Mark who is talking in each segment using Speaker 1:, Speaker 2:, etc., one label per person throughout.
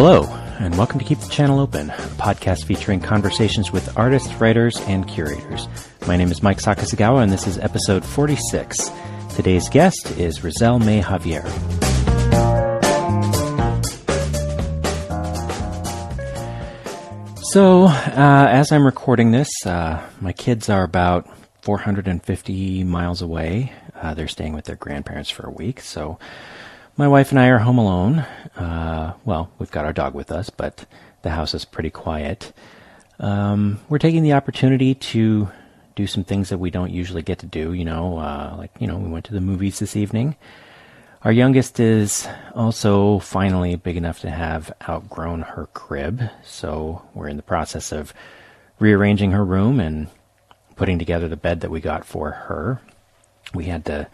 Speaker 1: Hello, and welcome to Keep the Channel Open, a podcast featuring conversations with artists, writers, and curators. My name is Mike Sakasagawa, and this is episode 46. Today's guest is Rizzhel Mae Javier. So, as I'm recording this, my kids are about 450 miles away. They're staying with their grandparents for a week, so my wife and I are home alone. Well, we've got our dog with us, but the house is pretty quiet. We're taking the opportunity to do some things that we don't usually get to do, we went to the movies this evening. Our youngest is also finally big enough to have outgrown her crib, so we're in the process of rearranging her room and putting together the bed that we got for her. We had to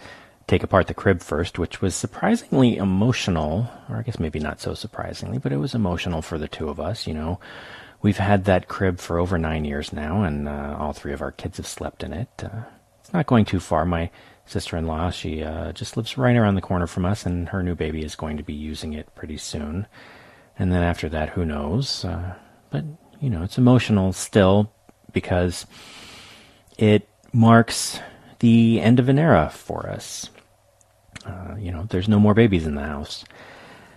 Speaker 1: take apart the crib first, which was surprisingly emotional, or I guess maybe not so surprisingly, but it was emotional for the two of us. We've had that crib for over 9 years now, and all three of our kids have slept in it. It's not going too far. My sister-in-law, she just lives right around the corner from us, and her new baby is going to be using it pretty soon. And then after that, who knows? But, it's emotional still because it marks the end of an era for us. There's no more babies in the house.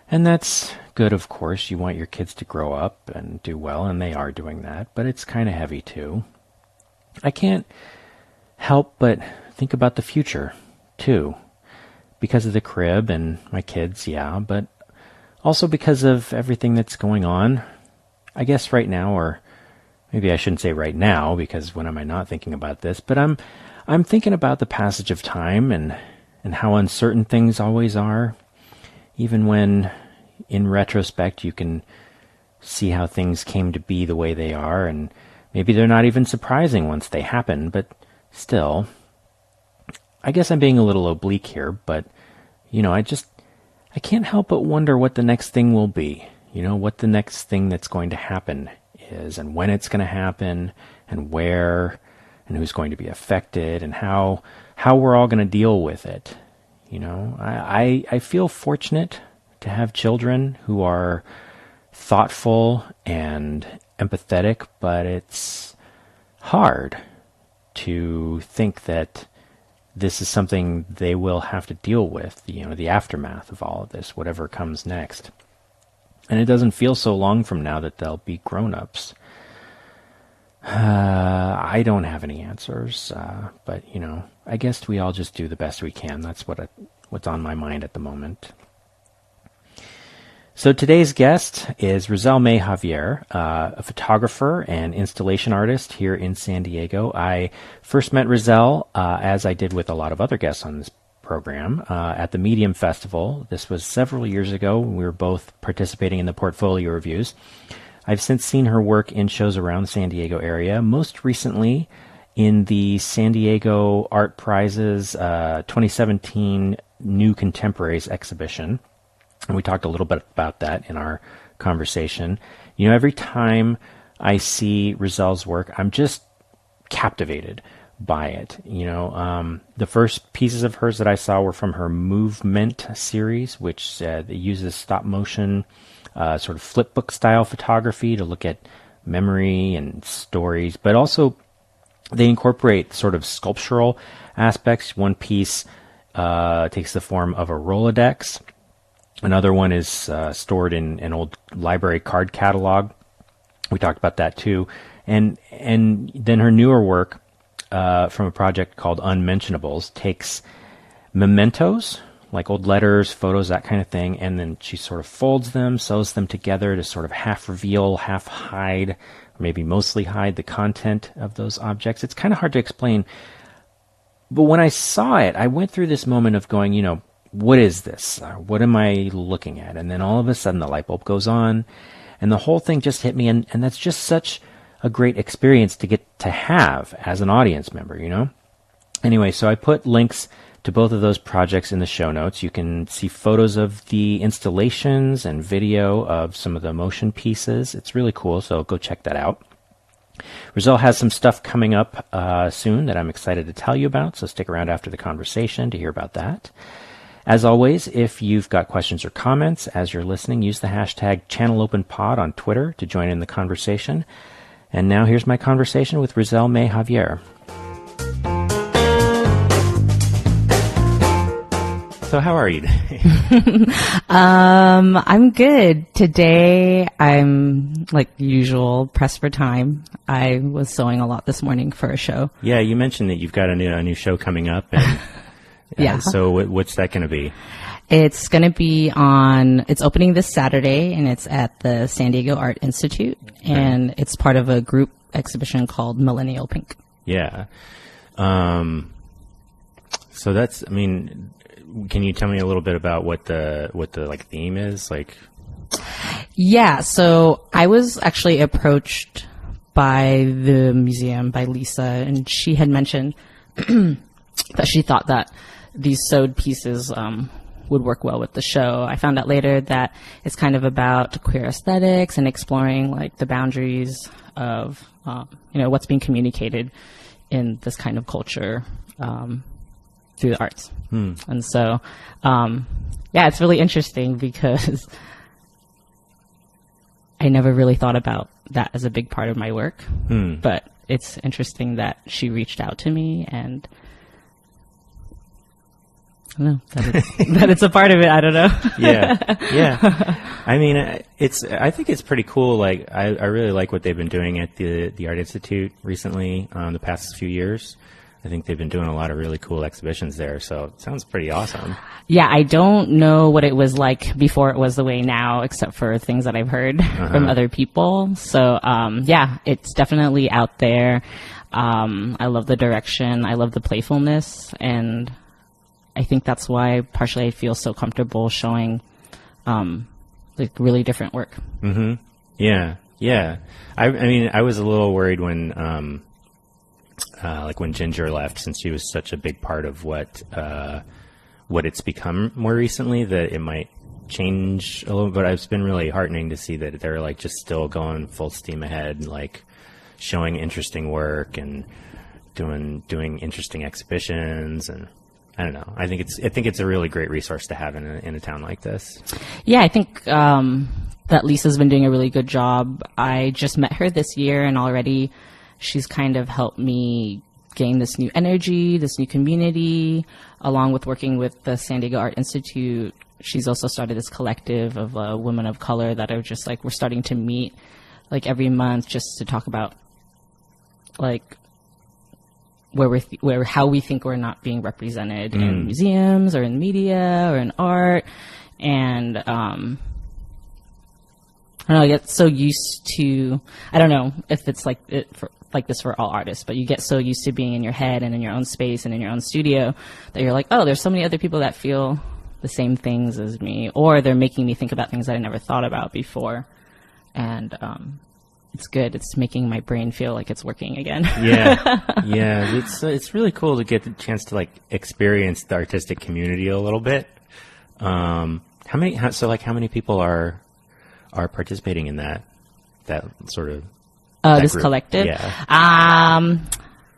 Speaker 1: And that's good, of course. You want your kids to grow up and do well, and they are doing that, but it's kind of heavy too. I can't help but think about the future too, because of the crib and my kids, yeah, but also because of everything that's going on. I guess right now, or maybe I shouldn't say right now, because when am I not thinking about this, but I'm thinking about the passage of time and how uncertain things always are, even when, in retrospect, you can see how things came to be the way they are, and maybe they're not even surprising once they happen, but still, I guess I'm being a little oblique here, but, I can't help but wonder what the next thing will be, what the next thing that's going to happen is, and when it's going to happen, and where, and who's going to be affected, and how we're all going to deal with it. I feel fortunate to have children who are thoughtful and empathetic, but it's hard to think that this is something they will have to deal with, the aftermath of all of this, whatever comes next. And it doesn't feel so long from now that they'll be grown-ups. I don't have any answers, but, I guess we all just do the best we can. That's what's on my mind at the moment. So today's guest is Rizzhel Mae Javier, a photographer and installation artist here in San Diego. I first met Rizzhel, as I did with a lot of other guests on this program, at the Medium Festival. This was several years ago. We were both participating in the portfolio reviews. I've since seen her work in shows around the San Diego area, most recently in the San Diego Art Prizes 2017 New Contemporaries exhibition. And we talked a little bit about that in our conversation. Every time I see Rizzhel's work, I'm just captivated by it. The first pieces of hers that I saw were from her Movement series, which uses stop motion, sort of flipbook-style photography to look at memory and stories, but also they incorporate sort of sculptural aspects. One piece takes the form of a Rolodex. Another one is stored in an old library card catalog. We talked about that too. And then her newer work from a project called Unmentionables takes mementos, like old letters, photos, that kind of thing, and then she sort of folds them, sews them together to sort of half reveal, half hide, or maybe mostly hide the content of those objects. It's kind of hard to explain. But when I saw it, I went through this moment of going, what is this? What am I looking at? And then all of a sudden the light bulb goes on, and the whole thing just hit me, and that's just such a great experience to get to have as an audience member, Anyway, so I put links to both of those projects in the show notes. You can see photos of the installations and video of some of the motion pieces. It's really cool, so go check that out. Rizzhel has some stuff coming up soon that I'm excited to tell you about, so stick around after the conversation to hear about that. As always, if you've got questions or comments as you're listening, use the hashtag ChannelOpenPod on Twitter to join in the conversation. And now here's my conversation with Rizzhel Mae Javier. So how are you today?
Speaker 2: I'm good. Today, I'm, like usual, pressed for time. I was sewing a lot this morning for a show.
Speaker 1: Yeah, you mentioned that you've got a new show coming up. And,
Speaker 2: yeah.
Speaker 1: So what's that going to be?
Speaker 2: It's going to be it's opening this Saturday, and it's at the San Diego Art Institute, and it's part of a group exhibition called Millennial Thing.
Speaker 1: Yeah. So that's, can you tell me a little bit about what the like theme is? Like,
Speaker 2: yeah, so I was actually approached by the museum, by Lisa, and she had mentioned that she thought that these sewed pieces would work well with the show. I found out later that it's kind of about queer aesthetics and exploring like the boundaries of what's being communicated in this kind of culture through the arts. And so, it's really interesting because I never really thought about that as a big part of my work. But it's interesting that she reached out to me, and I don't know, that it's a part of it. I don't know.
Speaker 1: Yeah. I think it's pretty cool. Like, I really like what they've been doing at the Art Institute recently, the past few years. I think they've been doing a lot of really cool exhibitions there, so it sounds pretty awesome.
Speaker 2: Yeah, I don't know what it was like before it was the way now, except for things that I've heard from other people. So, it's definitely out there. I love the direction. I love the playfulness, and I think that's why partially I feel so comfortable showing like really different work.
Speaker 1: Yeah. I was a little worried when when Ginger left, since she was such a big part of what it's become more recently, that it might change a little. But it's been really heartening to see that they're like just still going full steam ahead and like showing interesting work and doing interesting exhibitions. And I don't know. I think it's a really great resource to have in a town like this. Yeah,
Speaker 2: I think that Lisa's been doing a really good job. I just met her this year, and already she's kind of helped me gain this new energy, this new community, along with working with the San Diego Art Institute. She's also started this collective of women of color that are just like, we're starting to meet like every month just to talk about like how we think we're not being represented in museums or in media or in art. And I don't know, I get so used to, I don't know if it's like this for all artists, but you get so used to being in your head and in your own space and in your own studio that you're like, oh, there's so many other people that feel the same things as me, or they're making me think about things that I never thought about before. And it's good. It's making my brain feel like it's working again. Yeah. It's really cool to get the chance to like experience the artistic community a little bit. How many people are participating in that sort of this
Speaker 1: group?
Speaker 2: Collective?
Speaker 1: Yeah.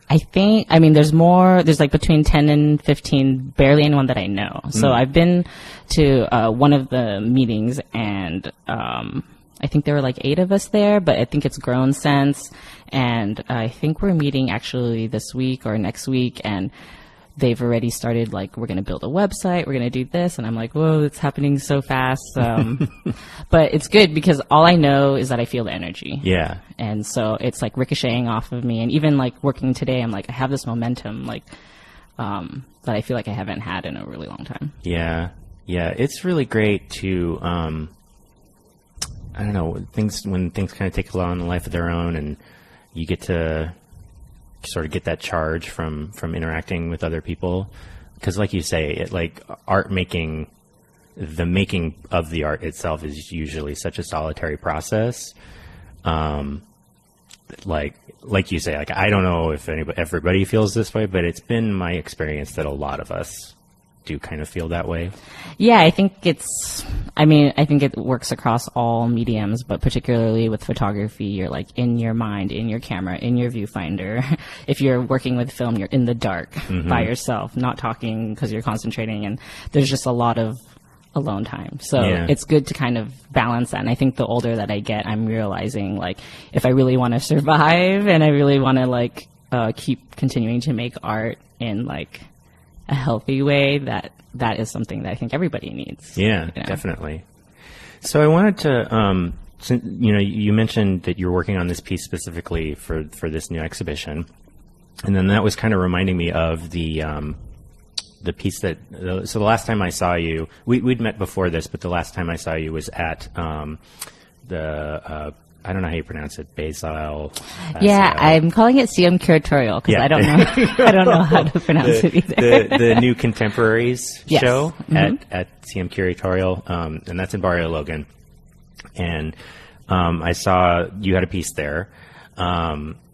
Speaker 2: I think, there's like between 10 and 15, barely anyone that I know. So I've been to one of the meetings, and I think there were like 8 of us there, but I think it's grown since. And I think we're meeting actually this week or next week, and they've already started like, we're going to build a website, we're going to do this. And I'm like, whoa, it's happening so fast. But it's good because all I know is that I feel the energy.
Speaker 1: Yeah.
Speaker 2: And so it's like ricocheting off of me. And even like working today, I'm like, I have this momentum, like, that I feel like I haven't had in a really long time.
Speaker 1: Yeah. It's really great to, I don't know, when things kind of take on a life of their own, and you get to sort of get that charge from interacting with other people. Because like you say, the making of the art itself is usually such a solitary process. Like you say, like, I don't know if everybody feels this way, but it's been my experience that a lot of us do kind of feel that way?
Speaker 2: Yeah, I think I think it works across all mediums, but particularly with photography, you're like in your mind, in your camera, in your viewfinder. If you're working with film, you're in the dark by yourself, not talking because you're concentrating, and there's just a lot of alone time. So it's good to kind of balance that. And I think the older that I get, I'm realizing like if I really want to survive and I really want to like keep continuing to make art in like a healthy way, that is something that I think everybody needs.
Speaker 1: Yeah, definitely. So I wanted to, you mentioned that you're working on this piece specifically for this new exhibition, and then that was kind of reminding me of the piece that. So the last time I saw you, we'd met before this, but the last time I saw you was at the. I don't know how you pronounce it. Basil.
Speaker 2: Yeah, I'm calling it CM Curatorial because I don't know. I don't know how to pronounce it either.
Speaker 1: The New Contemporaries show at CM Curatorial, and that's in Barrio Logan. And I saw you had a piece there,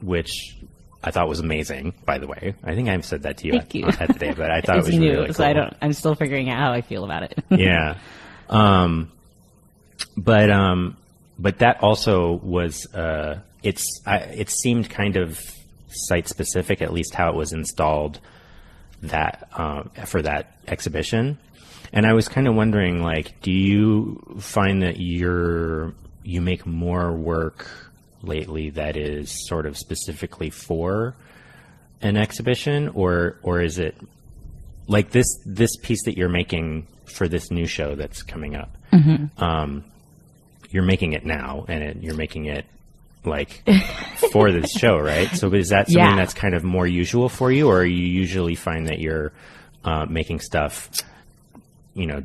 Speaker 1: which I thought was amazing. By the way, I think I said that to you at the day, but I thought it was
Speaker 2: new,
Speaker 1: really cool.
Speaker 2: So I'm still figuring out how I feel about it.
Speaker 1: Yeah. But that also was, it seemed kind of site specific, at least how it was installed for that exhibition. And I was kind of wondering, like, do you find that you make more work lately that is sort of specifically for an exhibition, or is it like this piece that you're making for this new show that's coming up? You're making it now, and you're making it like for this show, right? So is that something that's kind of more usual for you, or you usually find that you're making stuff,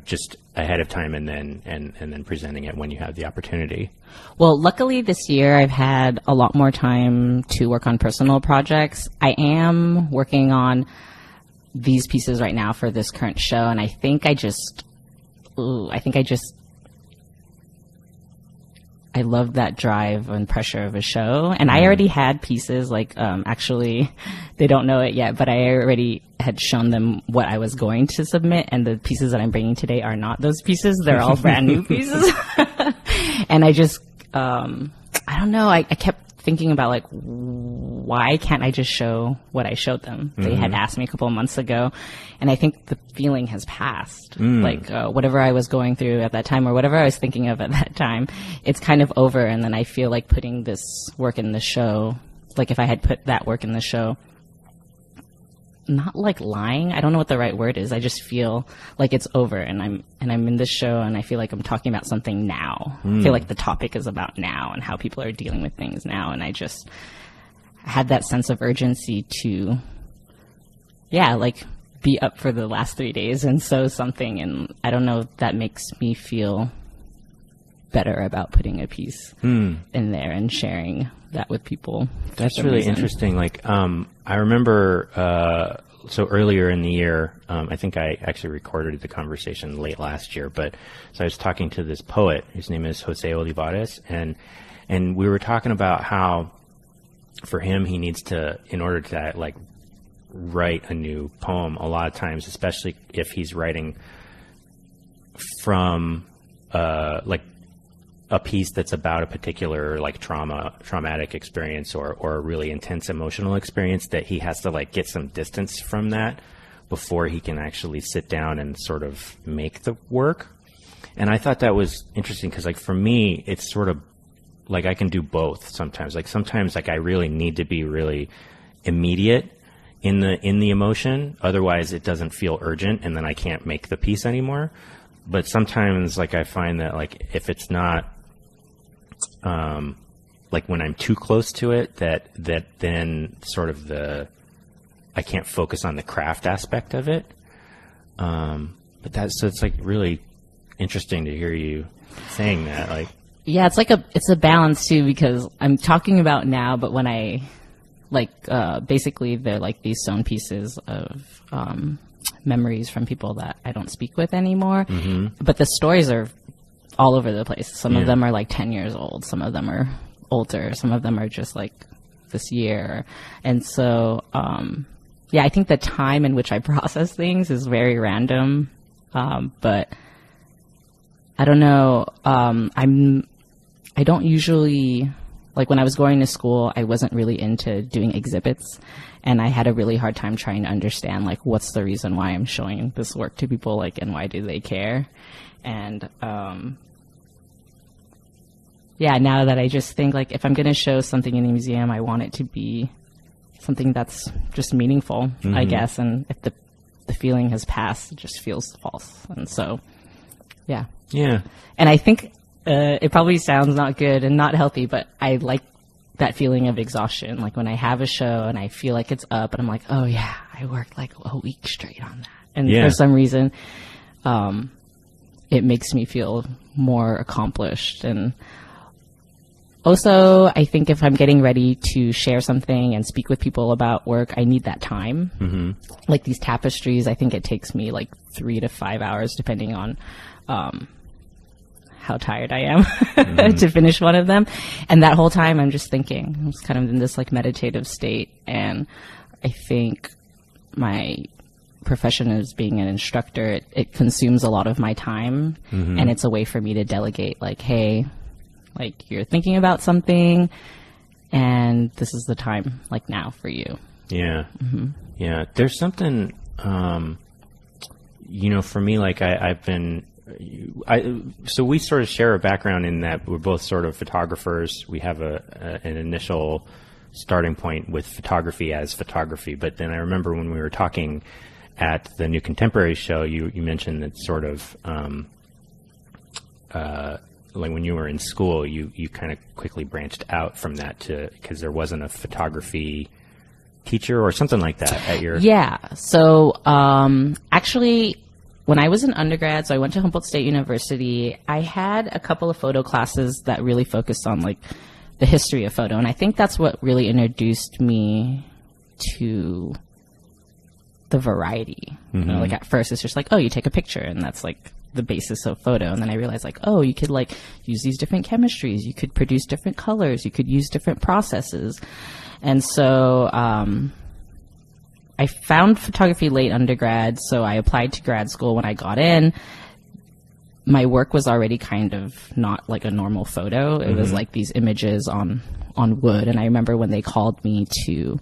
Speaker 1: just ahead of time and then presenting it when you have the opportunity?
Speaker 2: Well, luckily this year I've had a lot more time to work on personal projects. I am working on these pieces right now for this current show, and I think I love that drive and pressure of a show. And I already had pieces like, actually, they don't know it yet, but I already had shown them what I was going to submit. And the pieces that I'm bringing today are not those pieces. They're all brand new pieces. And I just, I don't know. I kept thinking about like, why can't I just show what I showed them? They had asked me a couple of months ago, and I think the feeling has passed. Like whatever I was going through at that time, or whatever I was thinking of at that time, it's kind of over. And then I feel like putting this work in the show, like if I had put that work in the show, not like lying, I don't know what the right word is. I just feel like it's over, and I'm in this show, and I feel like I'm talking about something now. I feel like the topic is about now and how people are dealing with things now, and I just had that sense of urgency to, like be up for the last 3 days and sew something, and I don't know if that makes me feel better about putting a piece in there and sharing that with people.
Speaker 1: That's really interesting. Like, I remember, so earlier in the year, I think I actually recorded the conversation late last year, but so I was talking to this poet whose name is Jose Olivares, and we were talking about how for him, he needs to, in order to like write a new poem, a lot of times, especially if he's writing from, like, a piece that's about a particular like traumatic experience or a really intense emotional experience, that he has to like get some distance from that before he can actually sit down and sort of make the work. And I thought that was interesting because like for me, it's sort of like I can do both sometimes. Like sometimes like I really need to be really immediate in the emotion, otherwise it doesn't feel urgent and then I can't make the piece anymore. But sometimes like I find that like if it's not like when I'm too close to it, that then sort of I can't focus on the craft aspect of it. But so it's like really interesting to hear you saying that. Like,
Speaker 2: yeah, it's a balance too, because I'm talking about now, but when I basically they're like these sewn pieces of memories from people that I don't speak with anymore. But the stories are all over the place. Some of them are like 10 years old. Some of them are older. Some of them are just like this year. And so yeah, I think the time in which I process things is very random. But I don't know. I don't usually, like when I was going to school, I wasn't really into doing exhibits, and I had a really hard time trying to understand like what's the reason why I'm showing this work to people, like, and why do they care? And yeah, now that I just think like if I'm going to show something in a museum, I want it to be something that's just meaningful, I guess. And if the feeling has passed, it just feels false. And so, yeah.
Speaker 1: Yeah.
Speaker 2: And I think it probably sounds not good and not healthy, but I like that feeling of exhaustion. Like when I have a show and I feel like it's up and I'm like, oh yeah, I worked like a week straight on that. And for some reason, it makes me feel more accomplished. And also, I think if I'm getting ready to share something and speak with people about work, I need that time. Like these tapestries, I think it takes me like 3 to 5 hours, depending on how tired I am to finish one of them. And that whole time, I'm just thinking. I'm just kind of in this like meditative state. And I think my profession as being an instructor, it consumes a lot of my time. And it's a way for me to delegate, like, hey, like you're thinking about something and this is the time, like now for you.
Speaker 1: Yeah. Yeah. There's something, you know, for me, like so we sort of share a background in that we're both sort of photographers. We have an initial starting point with photography as photography. But then I remember when we were talking at the New Contemporary show, you mentioned that sort of, like when you were in school, you kind of quickly branched out from that because there wasn't a photography teacher or something like that at your...
Speaker 2: Yeah. So actually, when I was an undergrad, so I went to Humboldt State University, I had a couple of photo classes that really focused on like the history of photo. And I think that's what really introduced me to the variety. You know, like at first it's just like, oh, you take a picture and that's like the basis of photo. And then I realized like, oh, you could like use these different chemistries, you could produce different colors, you could use different processes. And so I found photography late undergrad, so I applied to grad school. When I got in, my work was already kind of not like a normal photo. It was like these images on wood. And I remember when they called me to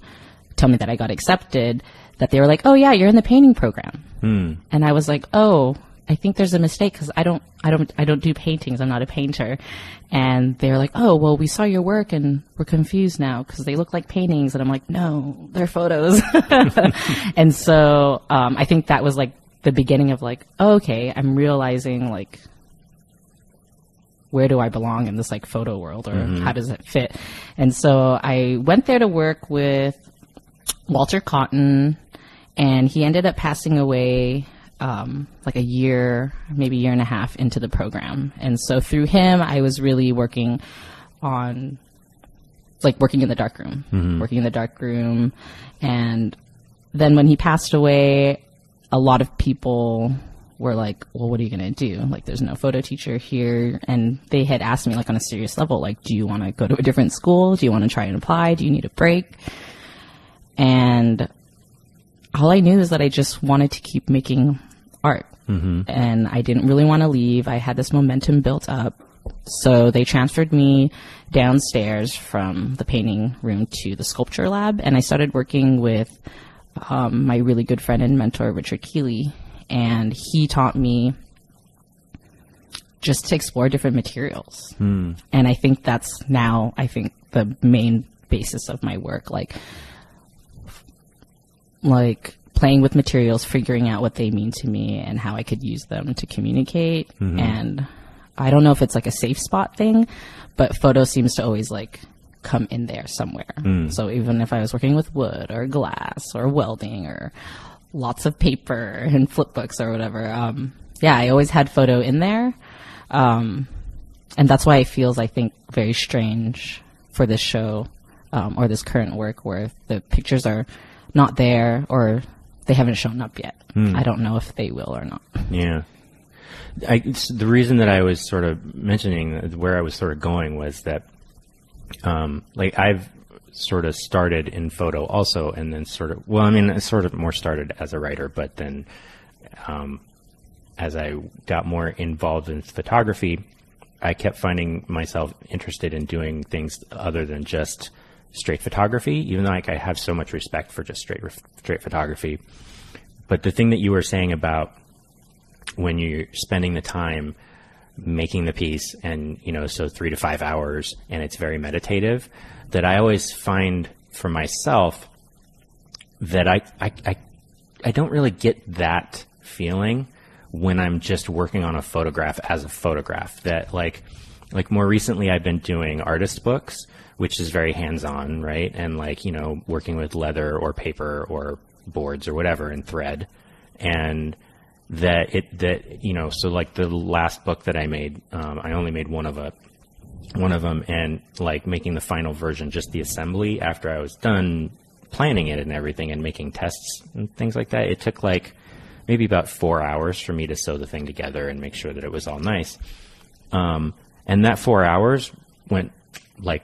Speaker 2: tell me that I got accepted, that they were like, oh yeah, you're in the painting program. And I was like, oh, I think there's a mistake because I don't do paintings. I'm not a painter. And they're like, oh, well, we saw your work and we're confused now because they look like paintings. And I'm like, no, they're photos. And so I think that was like the beginning of like, oh, okay, I'm realizing like, where do I belong in this like photo world, or how does it fit? And so I went there to work with Walter Cotton, and he ended up passing away like a year, maybe a year and a half into the program. And so through him, I was really working on like working in the darkroom. And then when he passed away, a lot of people were like, well, what are you going to do? Like, there's no photo teacher here. And they had asked me like on a serious level, like, do you want to go to a different school? Do you want to try and apply? Do you need a break? And all I knew is that I just wanted to keep making art. And I didn't really want to leave. I had this momentum built up. So they transferred me downstairs from the painting room to the sculpture lab. And I started working with my really good friend and mentor, Richard Keeley. And he taught me just to explore different materials. And I think that's now, I think, the main basis of my work. Like playing with materials, figuring out what they mean to me and how I could use them to communicate. And I don't know if it's like a safe spot thing, but photo seems to always like come in there somewhere. So even if I was working with wood or glass or welding or lots of paper and flip books or whatever, yeah, I always had photo in there. And that's why it feels, I think, very strange for this show or this current work where the pictures are not there or they haven't shown up yet. I don't know if they will or not. Yeah.
Speaker 1: The reason that I was sort of mentioning where I was sort of going was that, like sort of started in photo also, and then sort of, well, I mean, it sort of more started as a writer, but then as I got more involved in photography, I kept finding myself interested in doing things other than just straight photography, even though like I have so much respect for just straight photography. But the thing that you were saying about when you're spending the time making the piece, and so 3 to 5 hours, and it's very meditative, that I always find for myself that I don't really get that feeling when I'm just working on a photograph as a photograph. That like more recently I've been doing artist books, which is very hands-on, right? And working with leather or paper or boards or whatever and thread. And so like the last book that I made, I only made one of them, and like making the final version, just the assembly after I was done planning it and everything and making tests and things like that, it took like maybe about 4 hours for me to sew the thing together and make sure that it was all nice. And that 4 hours went like,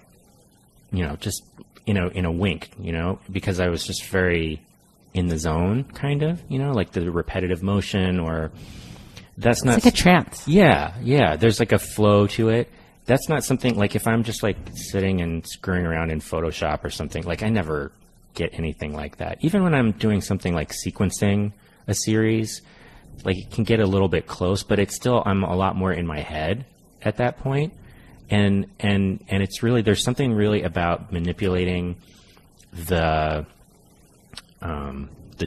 Speaker 1: just, in a wink, because I was just very in the zone, kind of, like the repetitive motion, or that's not...
Speaker 2: It's like a trance.
Speaker 1: Yeah. There's like a flow to it. That's not something like if I'm just like sitting and screwing around in Photoshop or something, like I never get anything like that. Even when I'm doing something like sequencing a series, like it can get a little bit close, but it's still, I'm a lot more in my head at that point. And it's really, there's something really about manipulating the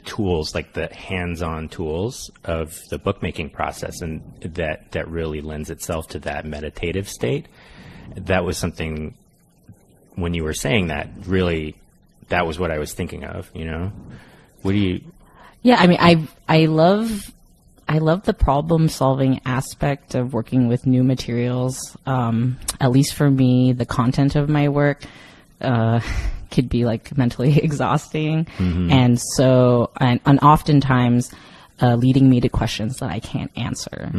Speaker 1: tools, like the hands-on tools of the bookmaking process, and that really lends itself to that meditative state. That was something, when you were saying that, really, that was what I was thinking of, What do you...
Speaker 2: Yeah, I mean, I love the problem-solving aspect of working with new materials. At least for me, the content of my work could be like mentally exhausting, and so and oftentimes leading me to questions that I can't answer,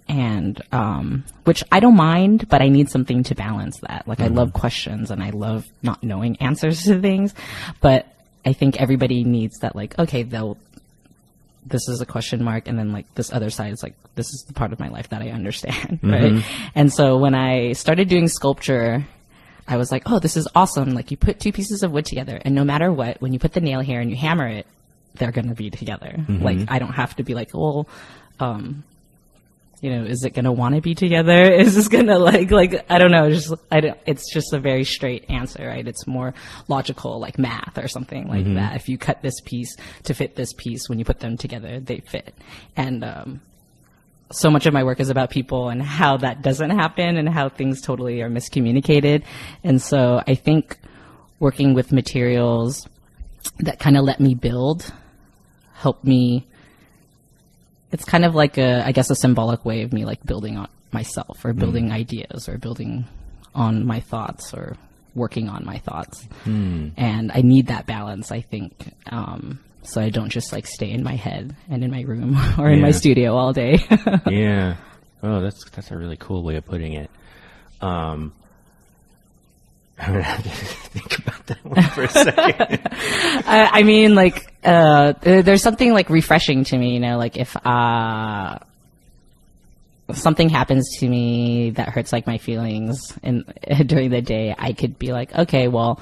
Speaker 2: and which I don't mind, but I need something to balance that. Like I love questions and I love not knowing answers to things, but I think everybody needs that. Like, okay, this is a question mark, and then like this other side is like, this is the part of my life that I understand, right? And so when I started doing sculpture, I was like, oh, this is awesome. Like you put two pieces of wood together, and no matter what, when you put the nail here and you hammer it, they're going to be together. Like I don't have to be like, well, is it going to want to be together? Is this going to like, I don't know. It's just a very straight answer, right? It's more logical, like math or something like that. If you cut this piece to fit this piece, when you put them together, they fit. And, so much of my work is about people and how that doesn't happen and how things totally are miscommunicated. And so I think working with materials that kind of let me build help me. It's kind of like a symbolic way of me like building on myself, or building ideas, or building on my thoughts, or working on my thoughts. And I need that balance, I think. So I don't just like stay in my head and in my room or in my studio all day.
Speaker 1: Yeah. Oh, that's a really cool way of putting it. I'm gonna have to think about that one for a second.
Speaker 2: I mean, like, there's something like refreshing to me, like if something happens to me that hurts like my feelings during the day, I could be like, okay, well,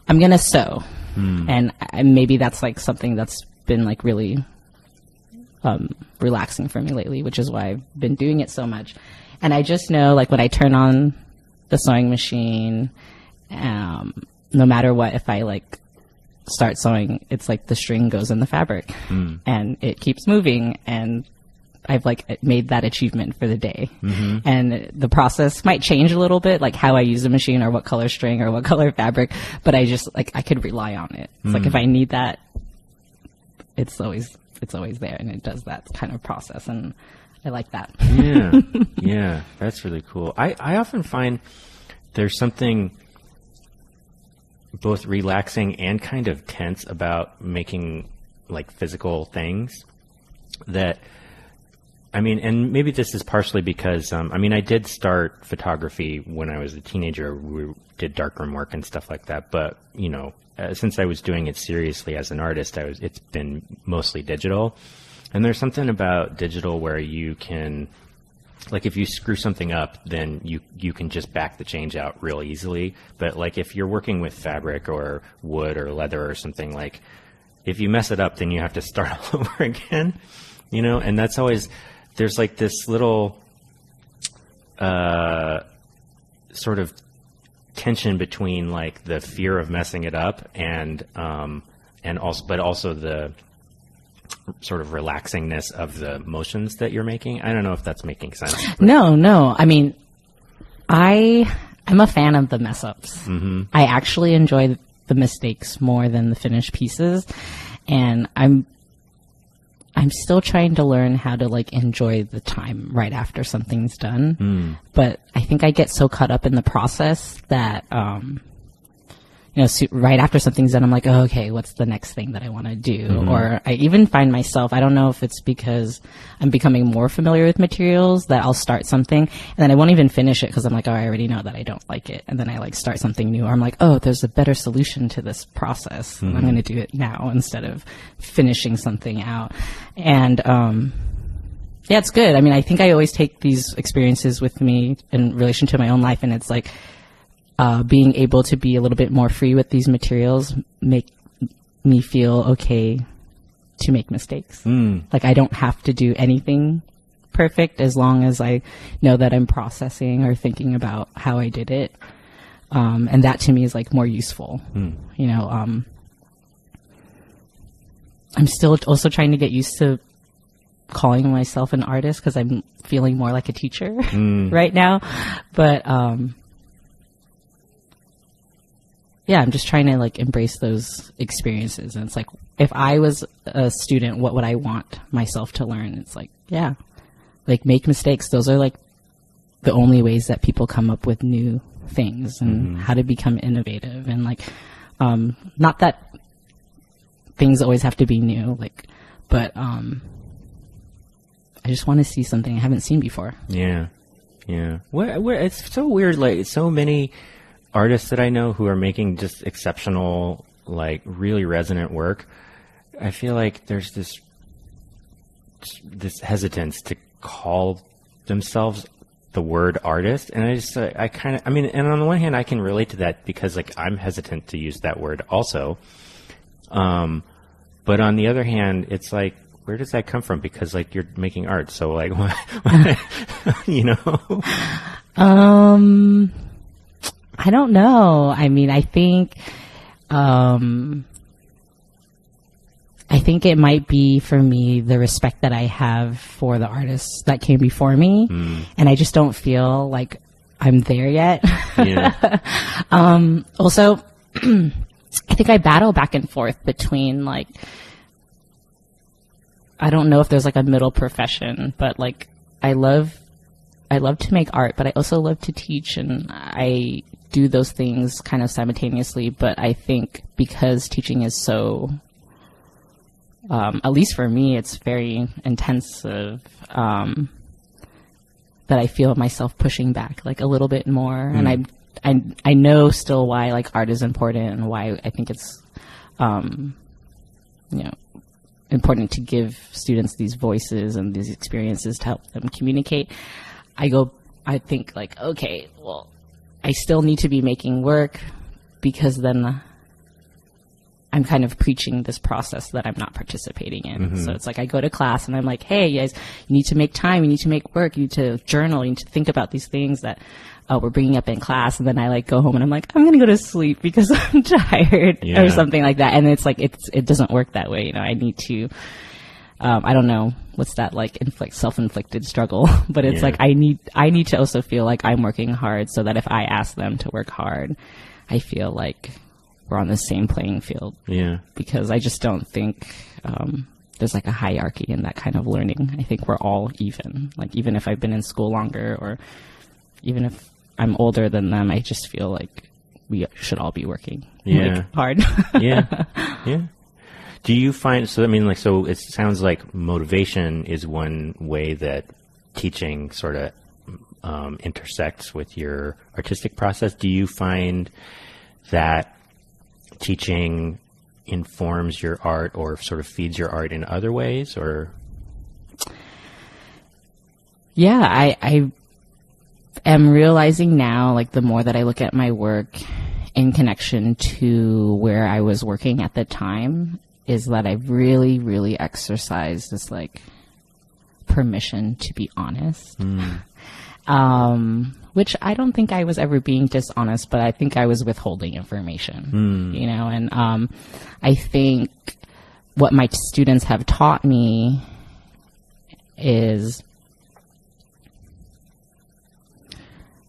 Speaker 2: I'm gonna sew. And maybe that's like something that's been like really relaxing for me lately, which is why I've been doing it so much. And I just know, like, when I turn on the sewing machine, no matter what, if I like start sewing, it's like the string goes in the fabric and it keeps moving, and I've like made that achievement for the day. And the process might change a little bit, like how I use the machine or what color string or what color fabric, but I just like, I could rely on it. It's like if I need that, it's always there, and it does that kind of process, and I like that.
Speaker 1: Yeah, that's really cool. I often find there's something both relaxing and kind of tense about making like physical things that I mean, and maybe this is partially because, I mean, I did start photography when I was a teenager. We did darkroom work and stuff like that. But, you know, since I was doing it seriously as an artist, it's been mostly digital. And there's something about digital where you can, like, if you screw something up, then you can just back the change out real easily. But like if you're working with fabric or wood or leather or something, like if you mess it up, then you have to start all over again, you know? And that's always, there's like this little sort of tension between like the fear of messing it up and also the sort of relaxingness of the motions that you're making. I don't know if that's making sense.
Speaker 2: No. I mean, I'm a fan of the mess ups. Mm-hmm. I actually enjoy the mistakes more than the finished pieces, and I'm still trying to learn how to like enjoy the time right after something's done. But I think I get so caught up in the process that you know, right after something's done, I'm like, oh, okay, what's the next thing that I want to do? Mm-hmm. Or I even find myself, I don't know if it's because I'm becoming more familiar with materials, that I'll start something and then I won't even finish it because I'm like, oh, I already know that I don't like it. And then I like start something new, or I'm like, oh, there's a better solution to this process. Mm-hmm. I'm going to do it now instead of finishing something out. And, yeah, it's good. I mean, I think I always take these experiences with me in relation to my own life, and it's like, being able to be a little bit more free with these materials make me feel okay to make mistakes. Like I don't have to do anything perfect as long as I know that I'm processing or thinking about how I did it. And that to me is like more useful. You know, I'm still also trying to get used to calling myself an artist because I'm feeling more like a teacher right now. But, yeah, I'm just trying to like embrace those experiences. And it's like, if I was a student, what would I want myself to learn? It's like, yeah, like make mistakes. Those are like the only ways that people come up with new things and how to become innovative. And like, not that things always have to be new, like, but, I just want to see something I haven't seen before.
Speaker 1: Yeah. Yeah. It's so weird. Like so many artists that I know who are making just exceptional, like really resonant work, I feel like there's this hesitance to call themselves the word artist. And I just, I mean, and on the one hand, I can relate to that because like I'm hesitant to use that word also. But on the other hand, it's like, where does that come from? Because like you're making art. So like, you know?
Speaker 2: I don't know. I mean, I think it might be for me the respect that I have for the artists that came before me, and I just don't feel like I'm there yet. Yeah. Also, I think I battle back and forth between like, I don't know if there's like a middle profession, but like I love to make art, but I also love to teach, and I do those things kind of simultaneously. But I think because teaching is so, at least for me, it's very intensive, that I feel myself pushing back like a little bit more. And I know still why like art is important and why I think it's, you know, important to give students these voices and these experiences to help them communicate. I think like, okay, well, I still need to be making work because then I'm kind of preaching this process that I'm not participating in. So it's like I go to class and I'm like, hey, you guys, you need to make time, you need to make work, you need to journal, you need to think about these things that we're bringing up in class. And then I like go home and I'm like, I'm going to go to sleep because I'm tired or something like that. And it's like, it doesn't work that way. You know, I need to, I don't know, what's that like self-inflicted struggle, but it's like, I need to also feel like I'm working hard so that if I ask them to work hard, I feel like we're on the same playing field. Yeah. Because I just don't think, there's like a hierarchy in that kind of learning. I think we're all even, like even if I've been in school longer or even if I'm older than them, I just feel like we should all be working like, hard.
Speaker 1: Yeah.
Speaker 3: Do you find, so I mean, like, so it sounds like motivation is one way that teaching sort of intersects with your artistic process. Do you find that teaching informs your art or sort of feeds your art in other ways, or?
Speaker 2: Yeah, I am realizing now, like, the more that I look at my work in connection to where I was working at the time, is that I've really, really exercised this, like, permission to be honest. Which I don't think I was ever being dishonest, but I think I was withholding information, you know, and I think what my students have taught me is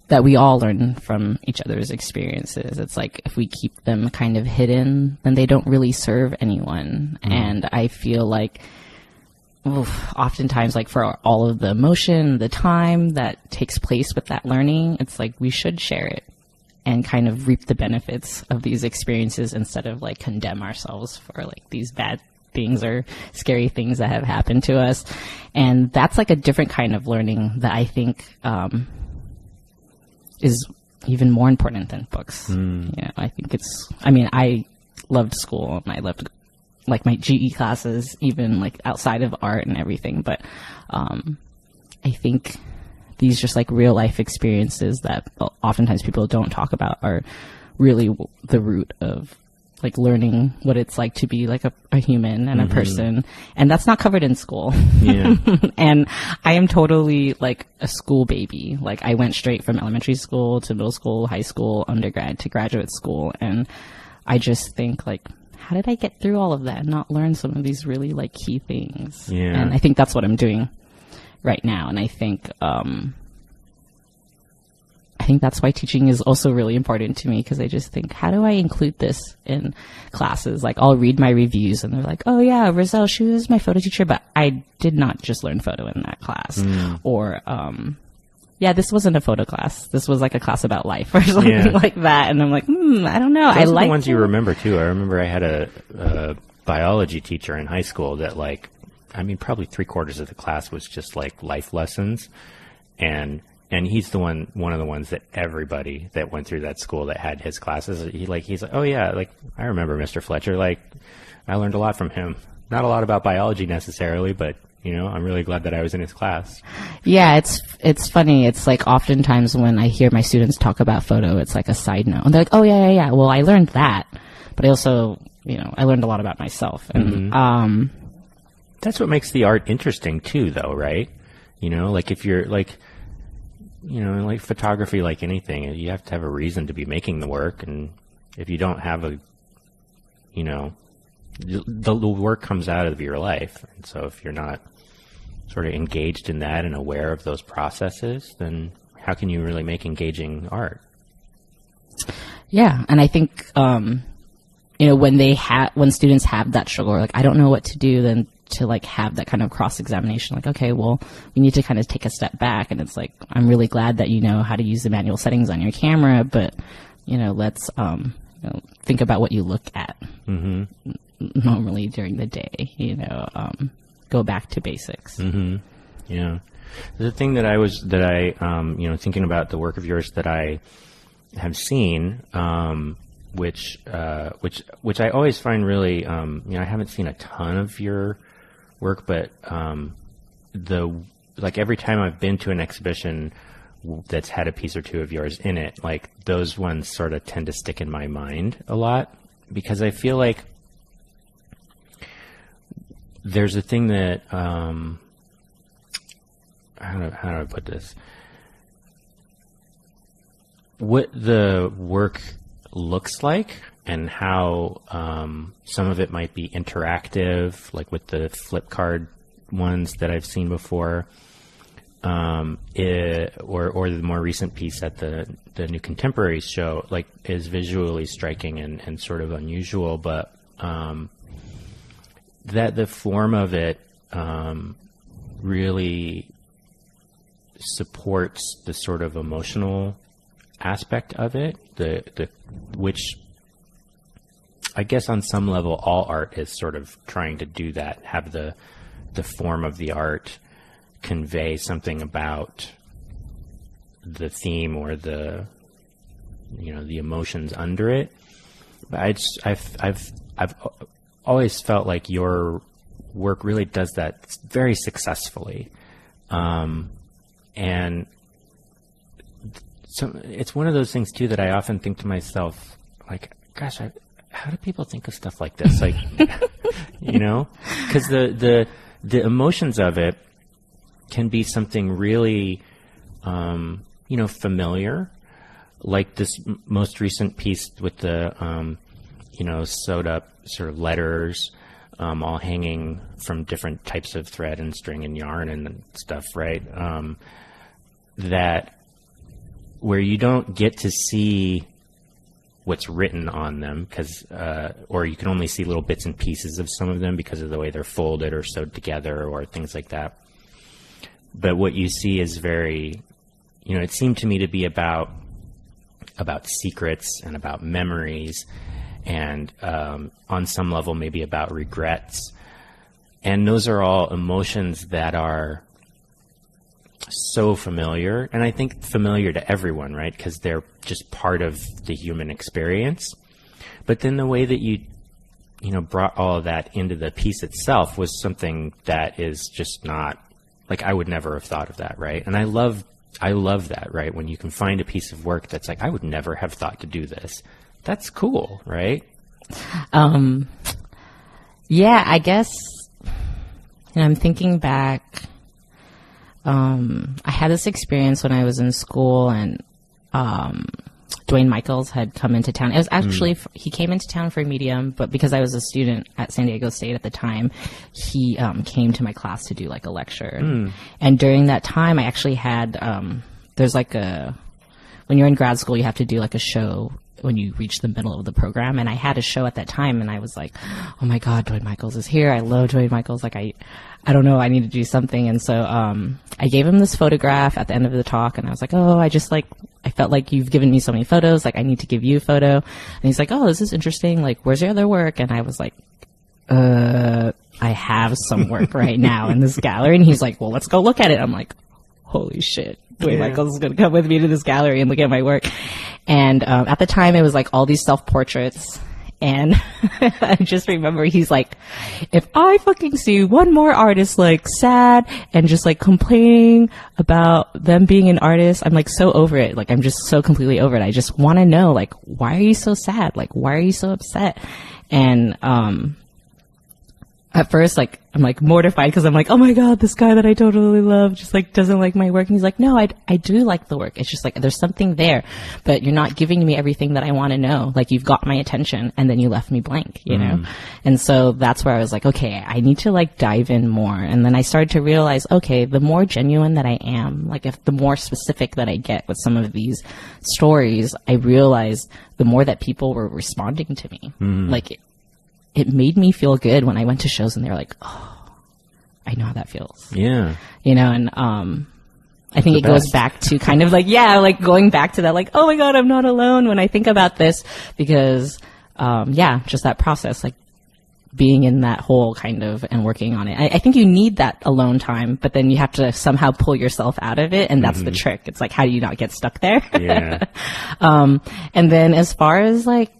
Speaker 2: that we all learn from each other's experiences. It's like if we keep them kind of hidden, then they don't really serve anyone. And I feel like oftentimes, like, for all of the emotion, the time that takes place with that learning, it's like we should share it and kind of reap the benefits of these experiences instead of, like, condemn ourselves for, like, these bad things or scary things that have happened to us. And that's, like, a different kind of learning that I think is even more important than books. You know, I think I loved school and I loved, like, my GE classes, even, like, outside of art and everything. But I think these just, like, real life experiences that oftentimes people don't talk about are really the root of, like, learning what it's like to be, like, a human and a person. And that's not covered in school. Yeah. And I am totally, like, a school baby. Like, I went straight from elementary school to middle school, high school, undergrad to graduate school. And I just think, like, how did I get through all of that and not learn some of these really, like, key things?
Speaker 3: Yeah.
Speaker 2: And I think that's what I'm doing right now. And I think that's why teaching is also really important to me, because I just think, how do I include this in classes? Like, I'll read my reviews and they're like, oh yeah, Rizzhel, she was my photo teacher, but I did not just learn photo in that class. Or, yeah, this wasn't a photo class. This was, like, a class about life or something like that. And I'm like, I don't know.
Speaker 3: Those are the ones you remember too. I remember I had a biology teacher in high school that, like, I mean, probably 3/4 of the class was just, like, life lessons. And he's one of the ones that everybody that went through that school that had his classes, he's like, oh yeah, like, I remember Mr. Fletcher. Like, I learned a lot from him. Not a lot about biology necessarily, but, you know, I'm really glad that I was in his class.
Speaker 2: Yeah, it's funny. It's like oftentimes when I hear my students talk about photo, it's like a side note. And they're like, oh yeah. Well, I learned that, but I also, you know, I learned a lot about myself. And
Speaker 3: that's what makes the art interesting too, though, right? You know, like, if you're, like, you know, like photography, like anything, you have to have a reason to be making the work. And if you don't have a, you know, the work comes out of your life. And so if you're not sort of engaged in that and aware of those processes, then how can you really make engaging art?
Speaker 2: Yeah. And I think, you know, when students have that struggle, or, like, I don't know what to do, then to, like, have that kind of cross-examination, like, okay, well, we need to kind of take a step back. And it's like, I'm really glad that you know how to use the manual settings on your camera, but, you know, let's think about what you look at normally during the day, you know, go back to basics.
Speaker 3: Yeah. The thing that I you know, thinking about the work of yours that I have seen, which I always find really, you know, I haven't seen a ton of your work, but like, every time I've been to an exhibition that's had a piece or two of yours in it, like, those ones sort of tend to stick in my mind a lot, because I feel like there's a thing that, how do I put this? What the work looks like and how some of it might be interactive, like with the flip card ones that I've seen before, or the more recent piece at the New Contemporaries show, like, is visually striking and sort of unusual, but that the form of it really supports the sort of emotional aspect of it, which I guess on some level, all art is sort of trying to do that, have the form of the art convey something about the theme or the emotions under it. But I've always felt like your work really does that very successfully. And so it's one of those things too that I often think to myself, like, gosh, how do people think of stuff like this? Like, because the emotions of it can be something really, familiar, like this most recent piece with the, sewed up sort of letters, all hanging from different types of thread and string and yarn and stuff, right? That where you don't get to see what's written on them or you can only see little bits and pieces of some of them because of the way they're folded or sewed together or things like that. But what you see is very, it seemed to me to be about secrets and about memories and on some level maybe about regrets. And those are all emotions that are so familiar, and I think familiar to everyone, right? Because they're just part of the human experience. But then the way that you brought all of that into the piece itself was something that is just not, like, I would never have thought of that, right? And I love that, right? When you can find a piece of work that's like, I would never have thought to do this. That's cool, right?
Speaker 2: Yeah, I guess, I'm thinking back. I had this experience when I was in school, and Dwayne Michaels had come into town. It was actually, he came into town for a medium, but because I was a student at San Diego State at the time, he came to my class to do like a lecture. And during that time, I actually had, there's like when you're in grad school, you have to do like a show when you reach the middle of the program. And I had a show at that time, and I was like, oh my God, Dwayne Michaels is here. I love Dwayne Michaels. Like, I don't know, I need to do something. And so, I gave him this photograph at the end of the talk, and I was like, oh, I felt like you've given me so many photos. Like, I need to give you a photo. And he's like, oh, this is interesting. Like, where's your other work? And I was like, I have some work right now in this gallery. And he's like, well, let's go look at it. I'm like, holy shit. Dwayne Michaels is going to come with me to this gallery and look at my work. And at the time, it was like all these self-portraits. And I just remember he's like, if I fucking see one more artist like sad and just like complaining about them being an artist, I'm like so over it. Like, I'm just so completely over it. I just want to know, like, why are you so sad? Like, why are you so upset? And at first, like, I'm like mortified because I'm like, oh my God, this guy that I totally love just like doesn't like my work. And he's like, no, I do like the work. It's just like, there's something there, but you're not giving me everything that I want to know. Like, you've got my attention and then you left me blank, you know? And so that's where I was like, okay, I need to like dive in more. And then I started to realize, okay, the more genuine that I am, like if the more specific that I get with some of these stories, I realized the more that people were responding to me. Like, it made me feel good when I went to shows and they're like, oh, I know how that feels. Yeah. And I think it goes back to kind of like, like going back to that, like, oh my God, I'm not alone when I think about this, because, just that process, like being in that hole kind of and working on it. I think you need that alone time, but then you have to somehow pull yourself out of it. And that's the trick. It's like, how do you not get stuck there? Yeah. And then as far as like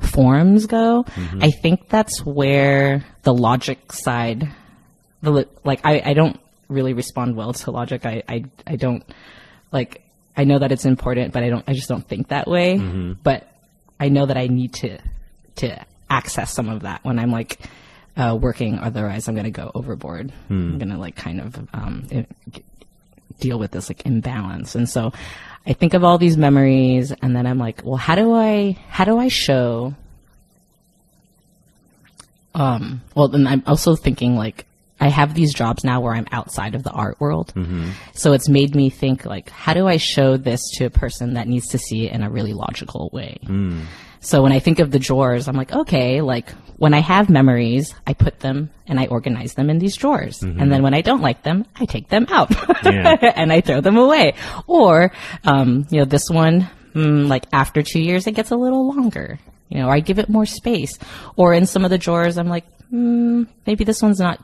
Speaker 2: forms go, I think that's where the logic side, I don't really respond well to logic. I don't, like, I know that it's important, but I just don't think that way. But I know that I need to access some of that when I'm like working, otherwise I'm going to go overboard. I'm going to like kind of deal with this like imbalance. And so I think of all these memories, and then I'm like, well, how do I show, then I'm also thinking like, I have these jobs now where I'm outside of the art world. So it's made me think like, how do I show this to a person that needs to see it in a really logical way? So when I think of the drawers, I'm like, okay, like when I have memories, I put them and I organize them in these drawers. And then when I don't like them, I take them out and I throw them away. Or, this one, like after 2 years, it gets a little longer, you know, or I give it more space. Or in some of the drawers, I'm like, maybe this one's not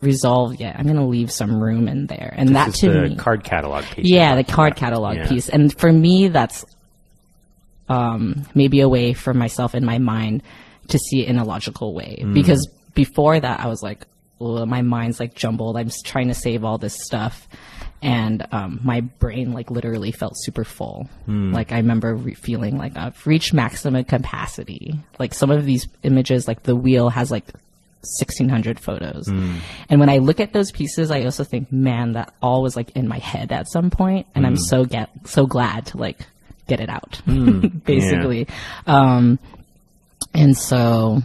Speaker 2: resolved yet. I'm going to leave some room in there. And that to me,
Speaker 3: the card catalog piece.
Speaker 2: yeah, the card catalog piece. And for me, that's maybe a way for myself in my mind to see it in a logical way. Because before that, I was like, oh, my mind's like jumbled. I'm just trying to save all this stuff. And my brain like literally felt super full. Like I remember feeling like I've reached maximum capacity. Like some of these images, like the wheel has like 1,600 photos. And when I look at those pieces, I also think, man, that all was like in my head at some point, and I'm so glad to like get it out, basically. Yeah. And so,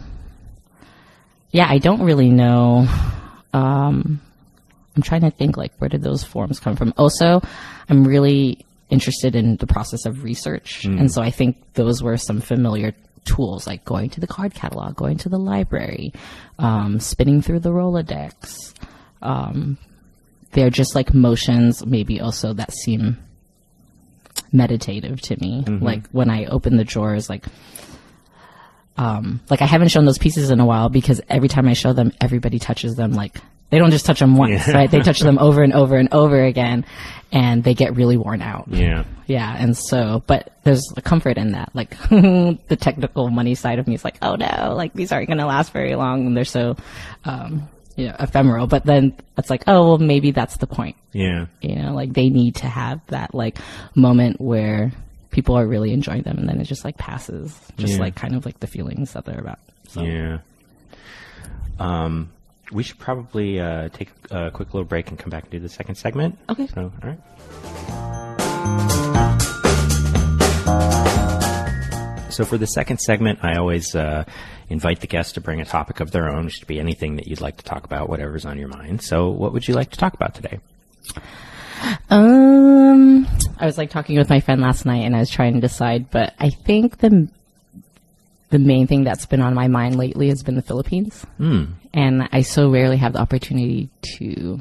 Speaker 2: yeah, I don't really know. I'm trying to think, like, where did those forms come from? Also, I'm really interested in the process of research. And so I think those were some familiar tools, like going to the card catalog, going to the library, spinning through the Rolodex. They're just like motions, maybe also that seem meditative to me. Like when I open the drawers, like I haven't shown those pieces in a while because every time I show them, everybody touches them. Like they don't just touch them once, right? They touch them over and over and over again, and they get really worn out. Yeah. And so, but there's a comfort in that. Like the technical money side of me is like, oh no, like these aren't going to last very long, and they're so, ephemeral. But then it's like, oh, well, maybe that's the point. Yeah. You know, like they need to have that like moment where people are really enjoying them, and then it just like passes, just like kind of like the feelings that they're about. So. Yeah.
Speaker 3: We should probably take a quick little break and come back and do the second segment.
Speaker 2: Okay.
Speaker 3: So, all right. So for the second segment, I always invite the guests to bring a topic of their own, which could be anything that you'd like to talk about, whatever's on your mind. So what would you like to talk about today?
Speaker 2: I was like talking with my friend last night, and I was trying to decide, but I think the main thing that's been on my mind lately has been the Philippines. And I so rarely have the opportunity to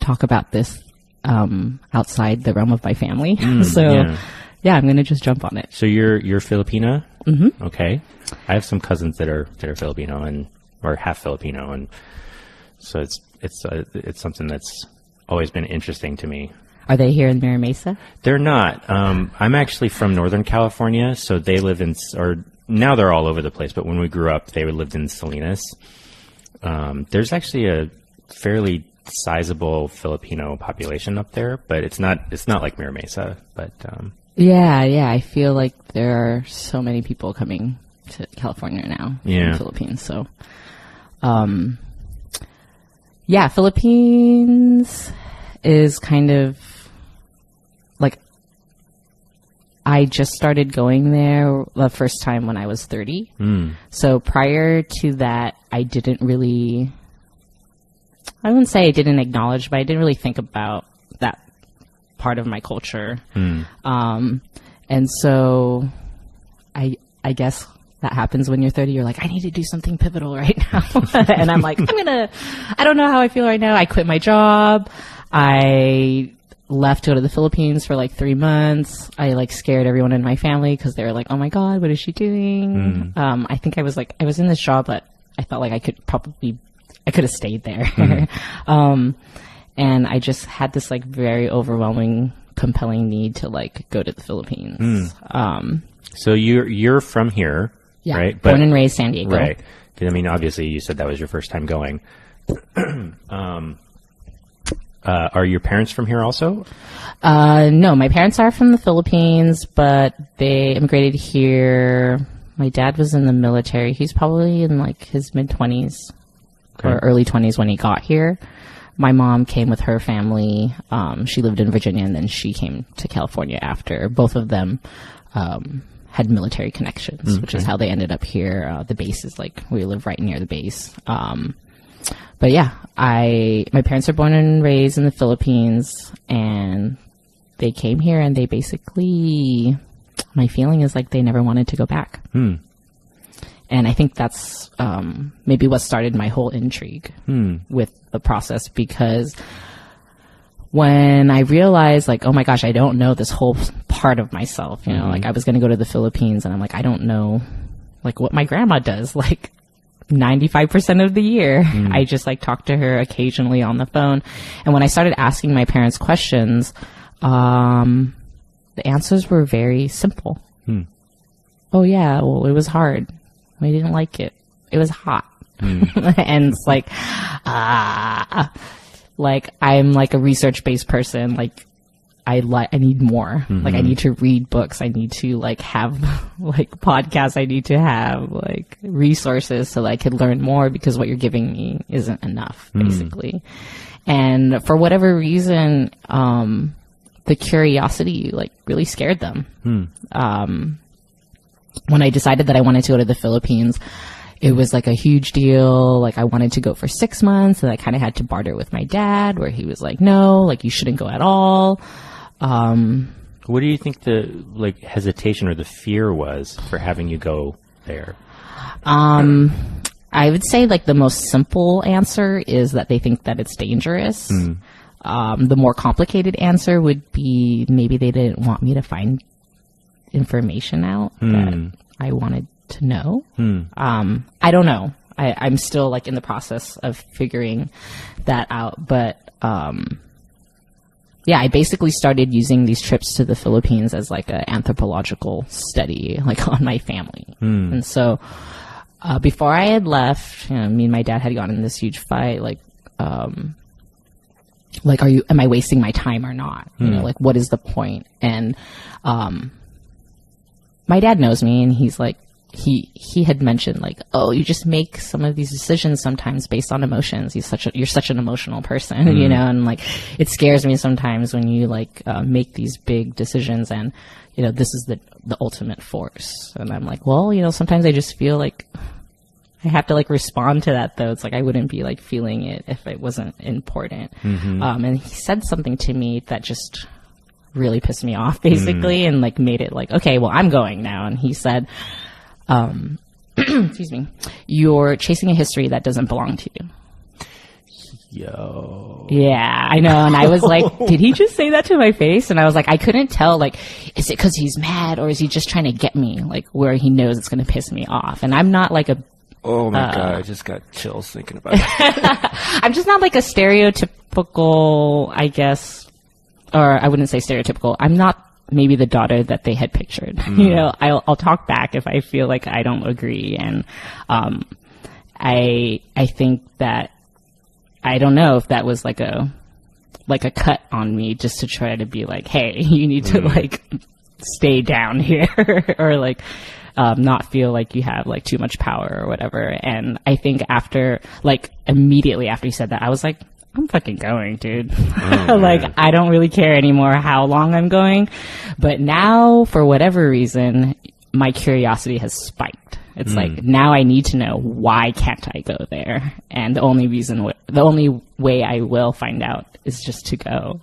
Speaker 2: talk about this outside the realm of my family. So yeah, I'm going to just jump on it.
Speaker 3: So you're Filipina? Okay. I have some cousins that are Filipino or half Filipino, and so it's something that's always been interesting to me.
Speaker 2: Are they here in Mira Mesa?
Speaker 3: They're not. I'm actually from Northern California, so they live in, or now they're all over the place, but when we grew up, they lived in Salinas. There's actually a fairly sizable Filipino population up there, but it's not like Mira Mesa, but
Speaker 2: yeah, I feel like there are so many people coming to California now from the Philippines. So Philippines is kind of like, I just started going there the first time when I was 30. So prior to that, I didn't really, I wouldn't say I didn't acknowledge, but I didn't really think about that part of my culture. And so I guess that happens when you're 30. You're like, I need to do something pivotal right now. And I'm like, I don't know how I feel right now. I quit my job. I left to go to the Philippines for like 3 months. I like scared everyone in my family because they were like, oh my God, what is she doing? I think I was in this job, but I felt like I could have stayed there. And I just had this like very overwhelming, compelling need to like go to the Philippines.
Speaker 3: So you're from here, right?
Speaker 2: Born and raised San Diego.
Speaker 3: Right. I mean, obviously you said that was your first time going. Are your parents from here also?
Speaker 2: No, my parents are from the Philippines, but they immigrated here. My dad was in the military. He's probably in like his mid-20s or early 20s when he got here. My mom came with her family. She lived in Virginia, and then she came to California after. Both of them had military connections, which is how they ended up here. The base is like, we live right near the base. But yeah, my parents are born and raised in the Philippines, and they came here, and they basically, my feeling is like they never wanted to go back. And I think that's maybe what started my whole intrigue with the process, because when I realized, like, oh my gosh, I don't know this whole part of myself, you know, like I was going to go to the Philippines and I'm like, I don't know, like, what my grandma does, like 95% of the year. I just like talk to her occasionally on the phone. And when I started asking my parents questions, the answers were very simple. Oh yeah, well, it was hard. We didn't like it. It was hot. And it's like, like I'm like a research-based person. Like I need more. Like I need to read books. I need to like have like podcasts. I need to have like resources so that I could learn more, because what you're giving me isn't enough, basically. And for whatever reason, the curiosity like really scared them. When I decided that I wanted to go to the Philippines, it was like a huge deal. Like I wanted to go for 6 months, and I kind of had to barter with my dad, where he was like, no, like you shouldn't go at all.
Speaker 3: What do you think the like hesitation or the fear was for having you go there?
Speaker 2: I would say like the most simple answer is that they think that it's dangerous. The more complicated answer would be maybe they didn't want me to find information out that I wanted to know. I don't know. I'm still like in the process of figuring that out. But yeah, I basically started using these trips to the Philippines as like an anthropological study, like on my family. And so before I had left, you know, me and my dad had gotten in this huge fight. Like am I wasting my time or not? You know, like what is the point? And my dad knows me, and he's like, he had mentioned like, oh, you just make some of these decisions sometimes based on emotions. You're such an emotional person, you know, and like it scares me sometimes when you like make these big decisions, and you know, this is the ultimate force. And I'm like, well, you know, sometimes I just feel like I have to like respond to that, though. It's like I wouldn't be like feeling it if it wasn't important. And he said something to me that just really pissed me off, basically, and like made it like, okay, well, I'm going now. And he said, excuse me, you're chasing a history that doesn't belong to you.
Speaker 3: Yo.
Speaker 2: Yeah, I know. And I was like, did he just say that to my face? And I was like, I couldn't tell, like, is it because he's mad, or is he just trying to get me, like, where he knows it's going to piss me off? And I'm not like a
Speaker 1: Oh my God, I just got chills thinking about it.
Speaker 2: I'm just not like a stereotypical, I guess, or I wouldn't say stereotypical. I'm not maybe the daughter that they had pictured. You know, I'll talk back if I feel like I don't agree. And I think that, I don't know if that was like a cut on me, just to try to be like, hey, you need to like stay down here, or like not feel like you have like too much power or whatever. And I think after, like, immediately after he said that, I was like, I'm fucking going, dude. Like, I don't really care anymore how long I'm going. But now, for whatever reason, my curiosity has spiked. It's like, now I need to know, why can't I go there? And the only way I will find out is just to go.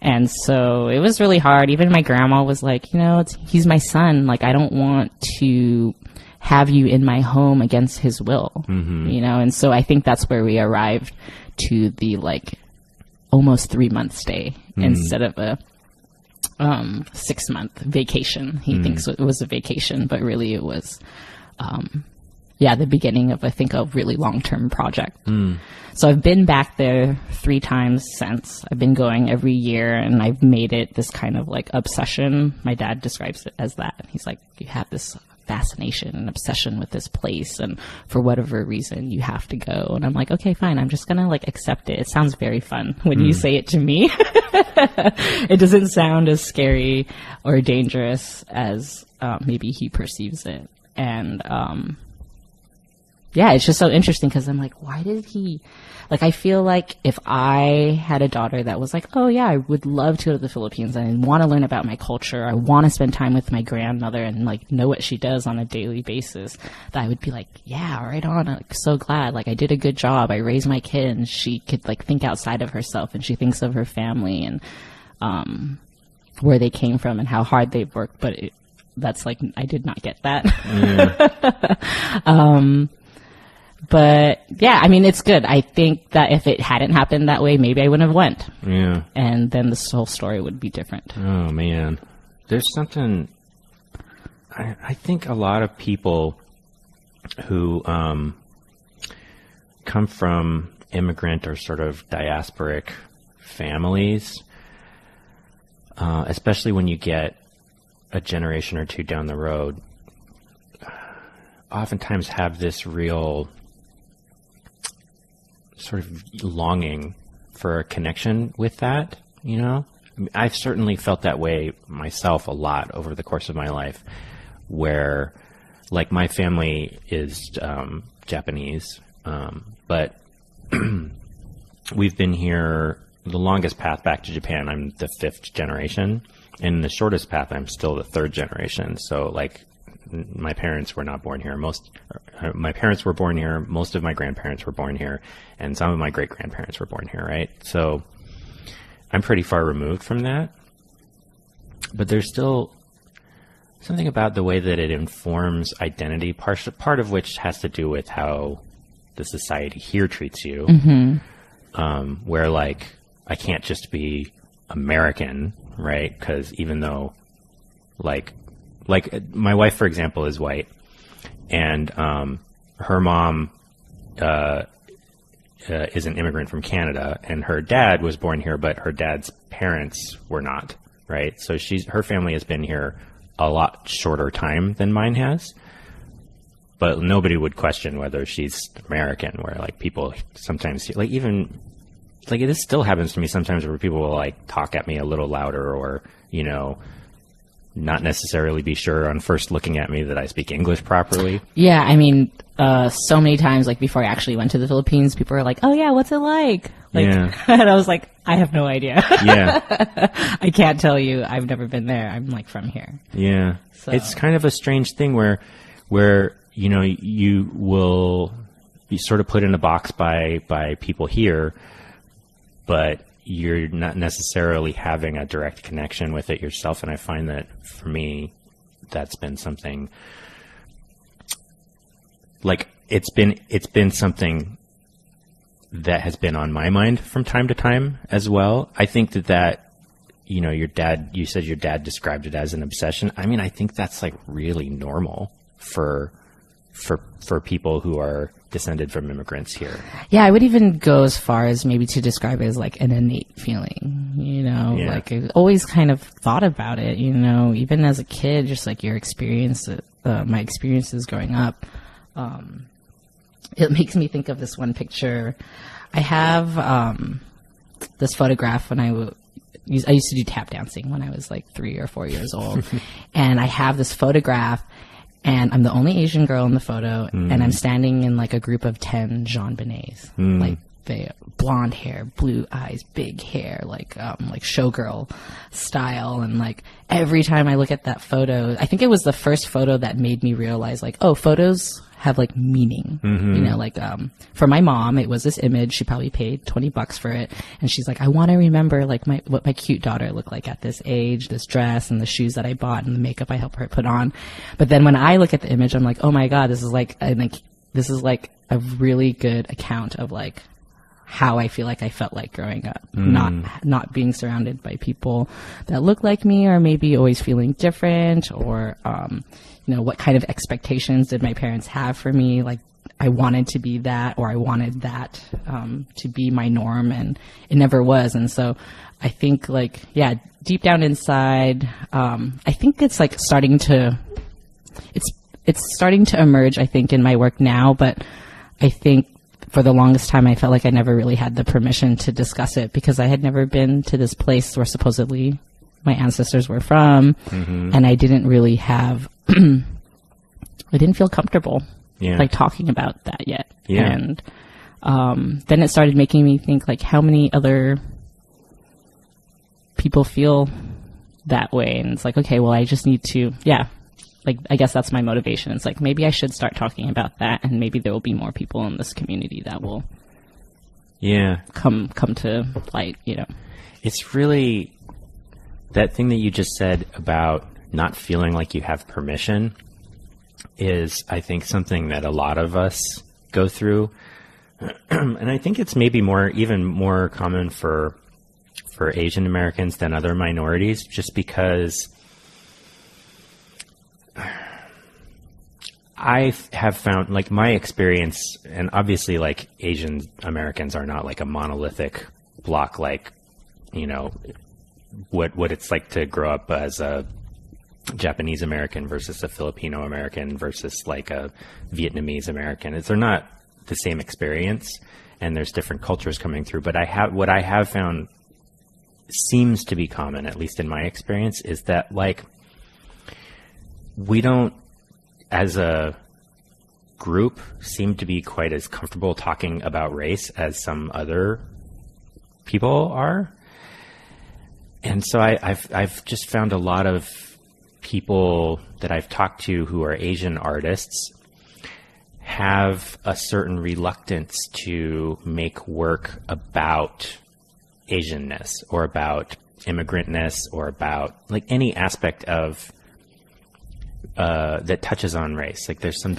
Speaker 2: And so it was really hard. Even my grandma was like, you know, he's my son. Like, I don't want to have you in my home against his will, you know? And so I think that's where we arrived to the like almost 3-month stay instead of a 6-month vacation. He thinks it was a vacation, but really it was the beginning of, I think, a really long-term project. So I've been back there 3 times since. I've been going every year, and I've made it this kind of like obsession. My dad describes it as that. He's like, you have this fascination and obsession with this place, and for whatever reason you have to go. And I'm like, okay, fine, I'm just gonna like accept it. It sounds very fun when you say it to me. It doesn't sound as scary or dangerous as maybe he perceives it. And yeah, it's just so interesting, because I'm like, why did he, like, I feel like if I had a daughter that was like, oh yeah, I would love to go to the Philippines and want to learn about my culture, I want to spend time with my grandmother and like know what she does on a daily basis, that I would be like, yeah, right on, I'm so glad, like I did a good job, I raised my kid, and she could like think outside of herself, and she thinks of her family and where they came from and how hard they've worked. But that's like, I did not get that. But yeah, I mean, it's good. I think that if it hadn't happened that way, maybe I wouldn't have went.
Speaker 3: Yeah.
Speaker 2: And then this whole story would be different.
Speaker 3: Oh man, there's something. I think a lot of people who come from immigrant or sort of diasporic families, especially when you get a generation or two down the road, oftentimes have this real sort of longing for a connection with that, you know? I mean, I've certainly felt that way myself a lot over the course of my life, where, like, my family is Japanese, but we've been here, the longest path back to Japan, I'm the 5th generation, and the shortest path, I'm still the 3rd generation. So, like, my parents were not born here. My parents were born here. Most of my grandparents were born here, and some of my great-grandparents were born here, right? So I'm pretty far removed from that. But there's still something about the way that it informs identity, part of which has to do with how the society here treats you, where, like, I can't just be American, right? Because even though, like my wife, for example, is white, and her mom is an immigrant from Canada, and her dad was born here, but her dad's parents were not, right? So her family has been here a lot shorter time than mine has, but nobody would question whether she's American, where, like, people sometimes, like, even, like, this still happens to me sometimes where people will, like, talk at me a little louder, or, you know, not necessarily be sure on first looking at me that I speak English properly.
Speaker 2: Yeah, I mean, so many times, like, before I actually went to the Philippines, people were like, oh yeah, what's it like?
Speaker 3: Yeah.
Speaker 2: And I was like, I have no idea.
Speaker 3: Yeah.
Speaker 2: I can't tell you. I've never been there. I'm, like, from here.
Speaker 3: Yeah.
Speaker 2: So.
Speaker 3: It's kind of a strange thing where, you know, you will be sort of put in a box by people here, but you're not necessarily having a direct connection with it yourself. And I find that, for me, that's been something, like, it's been something that has been on my mind from time to time as well. I think that, you know, you said your dad described it as an obsession. I mean, I think that's, like, really normal for people who are descended from immigrants here.
Speaker 2: Yeah, I would even go as far as maybe to describe it as, like, an innate feeling, you know,
Speaker 3: Yeah.
Speaker 2: like, I always kind of thought about it, you know, even as a kid, just like your experience, my experiences growing up. It makes me think of this one picture. I have this photograph when I used to do tap dancing when I was like 3 or 4 years old. And I have this photograph, and I'm the only Asian girl in the photo, and I'm standing in like a group of 10 Jean Benets, like they blonde hair, blue eyes, big hair, like showgirl style. And like every time I look at that photo, I think it was the first photo that made me realize, like, oh, photos have like meaning, you know, like, for my mom, it was this image. She probably paid $20 for it. And she's like, I want to remember like what my cute daughter looked like at this age, this dress and the shoes that I bought and the makeup I helped her put on. But then when I look at the image, I'm like, oh my God, this is like a really good account of like how I feel like I felt like growing up, not being surrounded by people that look like me, or maybe always feeling different, or, you know, what kind of expectations did my parents have for me? Like, I wanted to be that, or I wanted that to be my norm, and it never was. And so I think, like, yeah, deep down inside, I think it's like starting to emerge, I think, in my work now. But I think for the longest time, I felt like I never really had the permission to discuss it, because I had never been to this place where supposedly my ancestors were from, and I didn't really have I didn't feel comfortable like talking about that yet. And then it started making me think, like, how many other people feel that way? And it's like, okay, well, I just need to, like, I guess that's my motivation. It's like, maybe I should start talking about that, and maybe there will be more people in this community that will come to light, you know.
Speaker 3: It's really that thing that you just said about not feeling like you have permission is, I think, something that a lot of us go through. And I think it's maybe even more common for Asian Americans than other minorities, just because I have found, like, my experience, and obviously, like, Asian Americans are not like a monolithic block, like, you know, what it's like to grow up as a Japanese American versus a Filipino American versus like a Vietnamese American. They're not the same experience, and there's different cultures coming through. But what I have found seems to be common, at least in my experience, is that, like, we don't, as a group, seem to be quite as comfortable talking about race as some other people are. And so I've just found a lot of people that I've talked to who are Asian artists have a certain reluctance to make work about Asianness or about immigrantness or about, like, any aspect of that touches on race. Like, there's some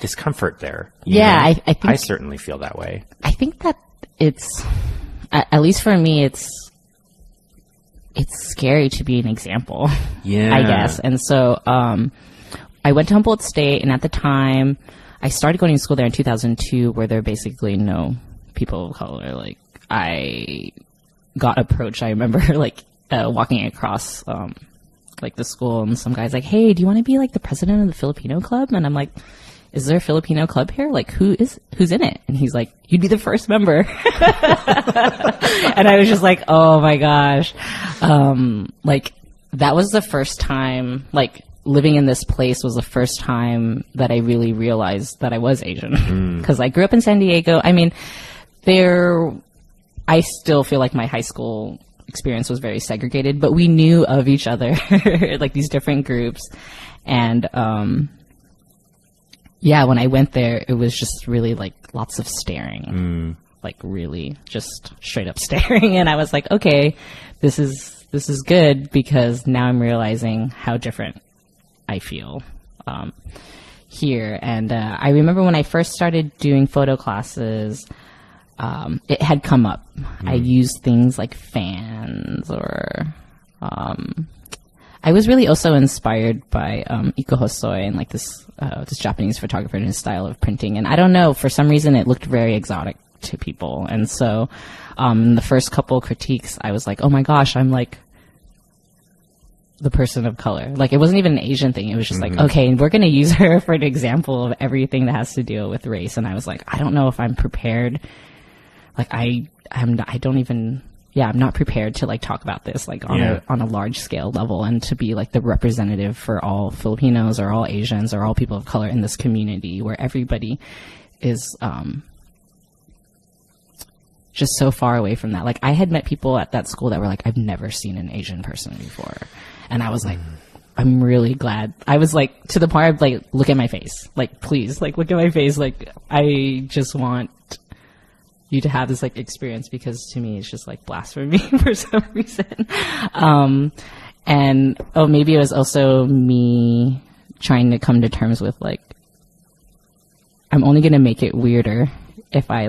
Speaker 3: discomfort there.
Speaker 2: I think
Speaker 3: I certainly feel that way.
Speaker 2: I think that it's, at least for me, it's scary to be an example.
Speaker 3: Yeah,
Speaker 2: I guess. And so I went to Humboldt State, and at the time I started going to school there in 2002, where there are basically no people of color. Like, I got approached. I remember like walking across like the school, and some guy's like, "Hey, do you want to be like the president of the Filipino club?" And I'm like, "Is there a Filipino club here? Like, who's in it?" And he's like, "You'd be the first member." And I was just like, "Oh my gosh." Like, that was the first time, like, living in this place was the first time that I really realized that I was Asian. 'Cause I grew up in San Diego. I mean, I still feel like my high school experience was very segregated, but we knew of each other, like these different groups. And, yeah, when I went there, it was just really like lots of staring, like really just straight up staring. And I was like, okay, this is good, because now I'm realizing how different I feel here. And I remember when I first started doing photo classes, it had come up. I used things like fans, or I was really also inspired by Iko Hosoi and like this Japanese photographer and his style of printing. And I don't know, for some reason it looked very exotic to people. And so the first couple critiques, I was like, oh my gosh, I'm like the person of color. Like, it wasn't even an Asian thing. It was just like, okay, we're going to use her for an example of everything that has to deal with race. And I was like, I don't know if I'm prepared. Like, I'm not prepared to like talk about this like on a large scale level, and to be like the representative for all Filipinos or all Asians or all people of color in this community where everybody is just so far away from that. Like, I had met people at that school that were like, I've never seen an Asian person before. And I was like, I'm really glad. I was like, to the point of like, look at my face. Like, please, like, look at my face. Like, I just want you to have this like experience, because to me it's just like blasphemy for some reason. And maybe it was also me trying to come to terms with like, I'm only going to make it weirder if I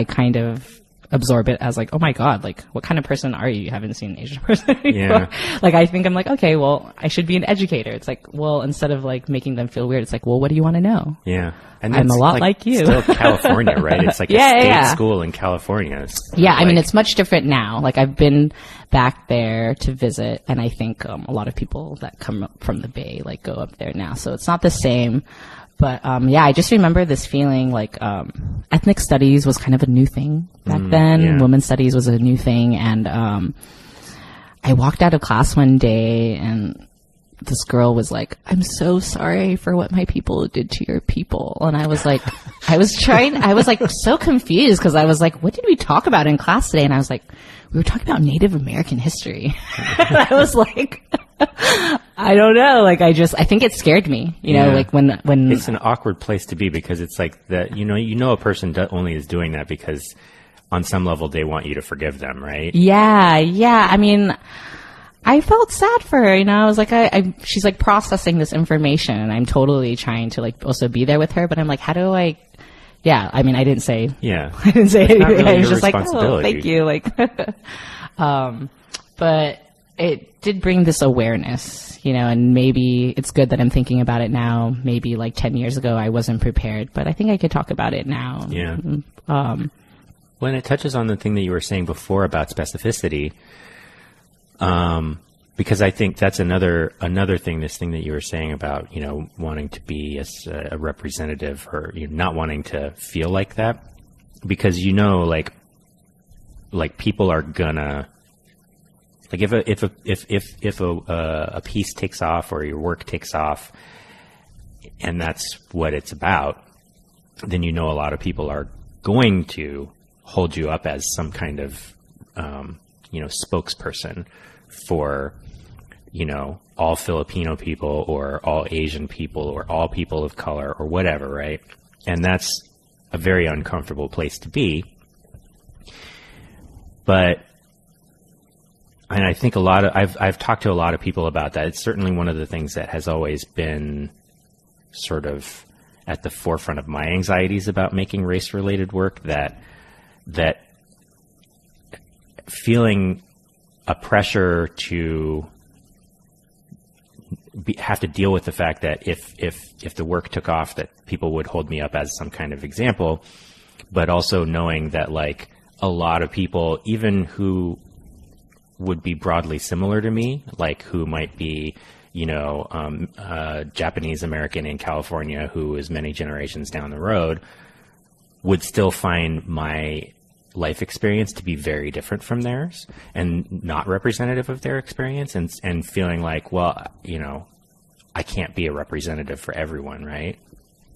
Speaker 2: kind of absorb it as like, oh my God, like, what kind of person are you? You haven't seen an Asian person before. Yeah. Like, I think I'm like, okay, well, I should be an educator. It's like, well, instead of like making them feel weird, it's like, well, what do you want to know?
Speaker 3: Yeah.
Speaker 2: And I'm a lot like you.
Speaker 3: Still California, right? It's like a state school in California.
Speaker 2: Yeah, I mean, it's much different now. Like, I've been back there to visit, and I think a lot of people that come up from the Bay like go up there now. So it's not the same. But yeah, I just remember this feeling like ethnic studies was kind of a new thing back then. Yeah. Women's studies was a new thing. And I walked out of class one day, and this girl was like, I'm so sorry for what my people did to your people. And I was like, I was like so confused, because I was like, what did we talk about in class today? And I was like, we were talking about Native American history. And I was like, I don't know. Like, I think it scared me, you know, like when
Speaker 3: it's an awkward place to be, because it's like that, you know, a person only is doing that because on some level they want you to forgive them, right?
Speaker 2: Yeah. I mean, I felt sad for her, I was like, she's like processing this information, and I'm totally trying to like also be there with her, but I'm like, how do I, I mean, I didn't say anything.
Speaker 3: Really
Speaker 2: I was just like, oh, thank you. Like, but it did bring this awareness, and maybe it's good that I'm thinking about it now. Maybe like 10 years ago, I wasn't prepared, but I think I could talk about it now.
Speaker 3: Yeah. When it touches on the thing that you were saying before about specificity, because I think that's another thing, this thing that you were saying about, wanting to be a representative, or not wanting to feel like that, because, like people are gonna, like if a piece takes off or your work takes off and that's what it's about, then a lot of people are going to hold you up as some kind of spokesperson for all Filipino people or all Asian people or all people of color or whatever, right? And that's a very uncomfortable place to be. And I think I've talked to a lot of people about that. It's certainly one of the things that has always been sort of at the forefront of my anxieties about making race-related work, that feeling a pressure to have to deal with the fact that if the work took off, that people would hold me up as some kind of example, but also knowing that like a lot of people, even who would be broadly similar to me, like who might be, Japanese American in California who is many generations down the road, would still find my life experience to be very different from theirs and not representative of their experience, and feeling like, well, I can't be a representative for everyone, right?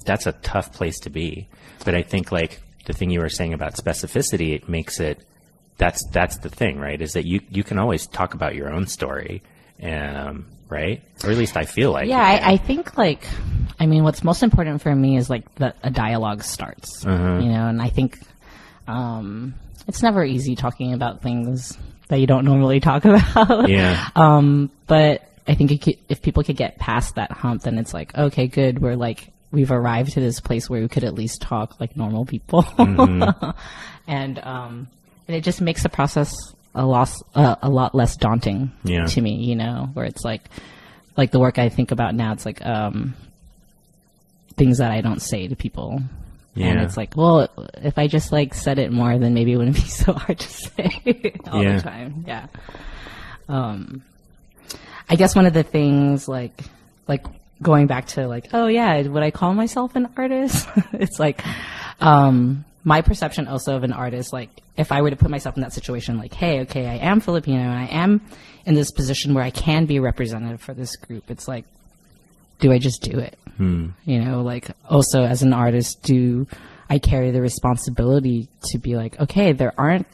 Speaker 3: That's a tough place to be. But I think like the thing you were saying about specificity, it makes it, that's the thing, right? Is that you can always talk about your own story, right? Or at least I feel like.
Speaker 2: Yeah, I think like, what's most important for me is like that a dialogue starts, and I think it's never easy talking about things that you don't normally talk about.
Speaker 3: Yeah.
Speaker 2: But I think if people could get past that hump, then it's like, okay, good. We've arrived to this place where we could at least talk like normal people. Mm-hmm. And it just makes the process a lot less daunting to me, where it's like the work I think about now, it's like things that I don't say to people. Yeah. And it's like, well, if I just like said it more, then maybe it wouldn't be so hard to say all the time. Yeah. I guess one of the things like going back to like, oh yeah, would I call myself an artist? It's like, my perception also of an artist, like if I were to put myself in that situation, like, hey, okay, I am Filipino and I am in this position where I can be representative for this group. It's like, do I just do it? Like also as an artist, do I carry the responsibility to be like, okay, there aren't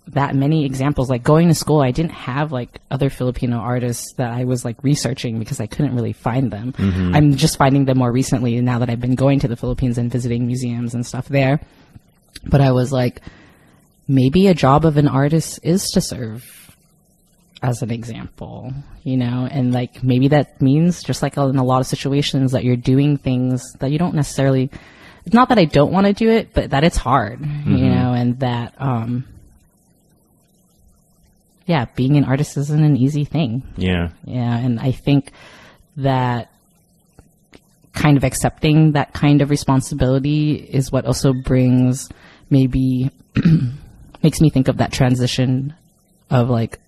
Speaker 2: that many examples. Like going to school, I didn't have like other Filipino artists that I was like researching because I couldn't really find them. Mm-hmm. I'm just finding them more recently now that I've been going to the Philippines and visiting museums and stuff there. But I was like, maybe a job of an artist is to serve as an example, and like maybe that means just like in a lot of situations that you're doing things that you don't necessarily, it's not that I don't want to do it, but that it's hard, and that, being an artist isn't an easy thing. Yeah. Yeah. And I think that kind of accepting that kind of responsibility is what also brings maybe makes me think of that transition of like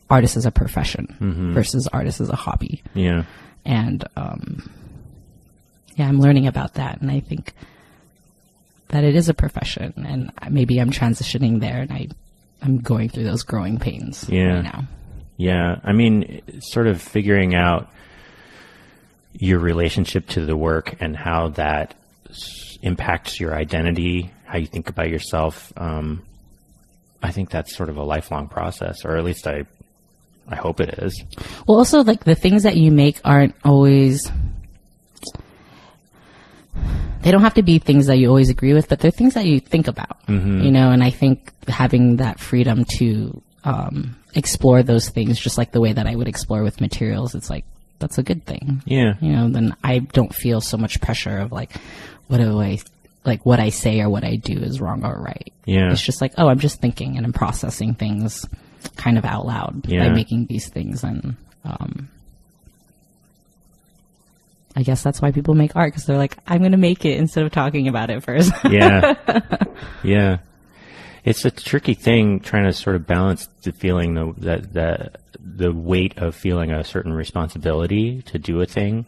Speaker 2: artist as a profession versus artist as a hobby. Yeah. And I'm learning about that, and I think that it is a profession, and maybe I'm transitioning there, and I'm going through those growing pains right now. Yeah. Sort of figuring out your relationship to the work and how that impacts your identity, how you think about yourself. I think that's sort of a lifelong process, or at least I hope it is. Well, also like the things that you make aren't always, they don't have to be things that you always agree with, but they're things that you think about, and I think having that freedom to explore those things just like the way that I would explore with materials, it's like, that's a good thing.
Speaker 3: Yeah.
Speaker 2: You know, then I don't feel so much pressure of like, what I say or what I do is wrong or right.
Speaker 3: Yeah.
Speaker 2: It's just like, oh, I'm just thinking and I'm processing things kind of out loud by making these things. And I guess that's why people make art, because they're like, I'm going to make it instead of talking about it first.
Speaker 3: Yeah. Yeah. It's a tricky thing trying to sort of balance the feeling that the weight of feeling a certain responsibility to do a thing,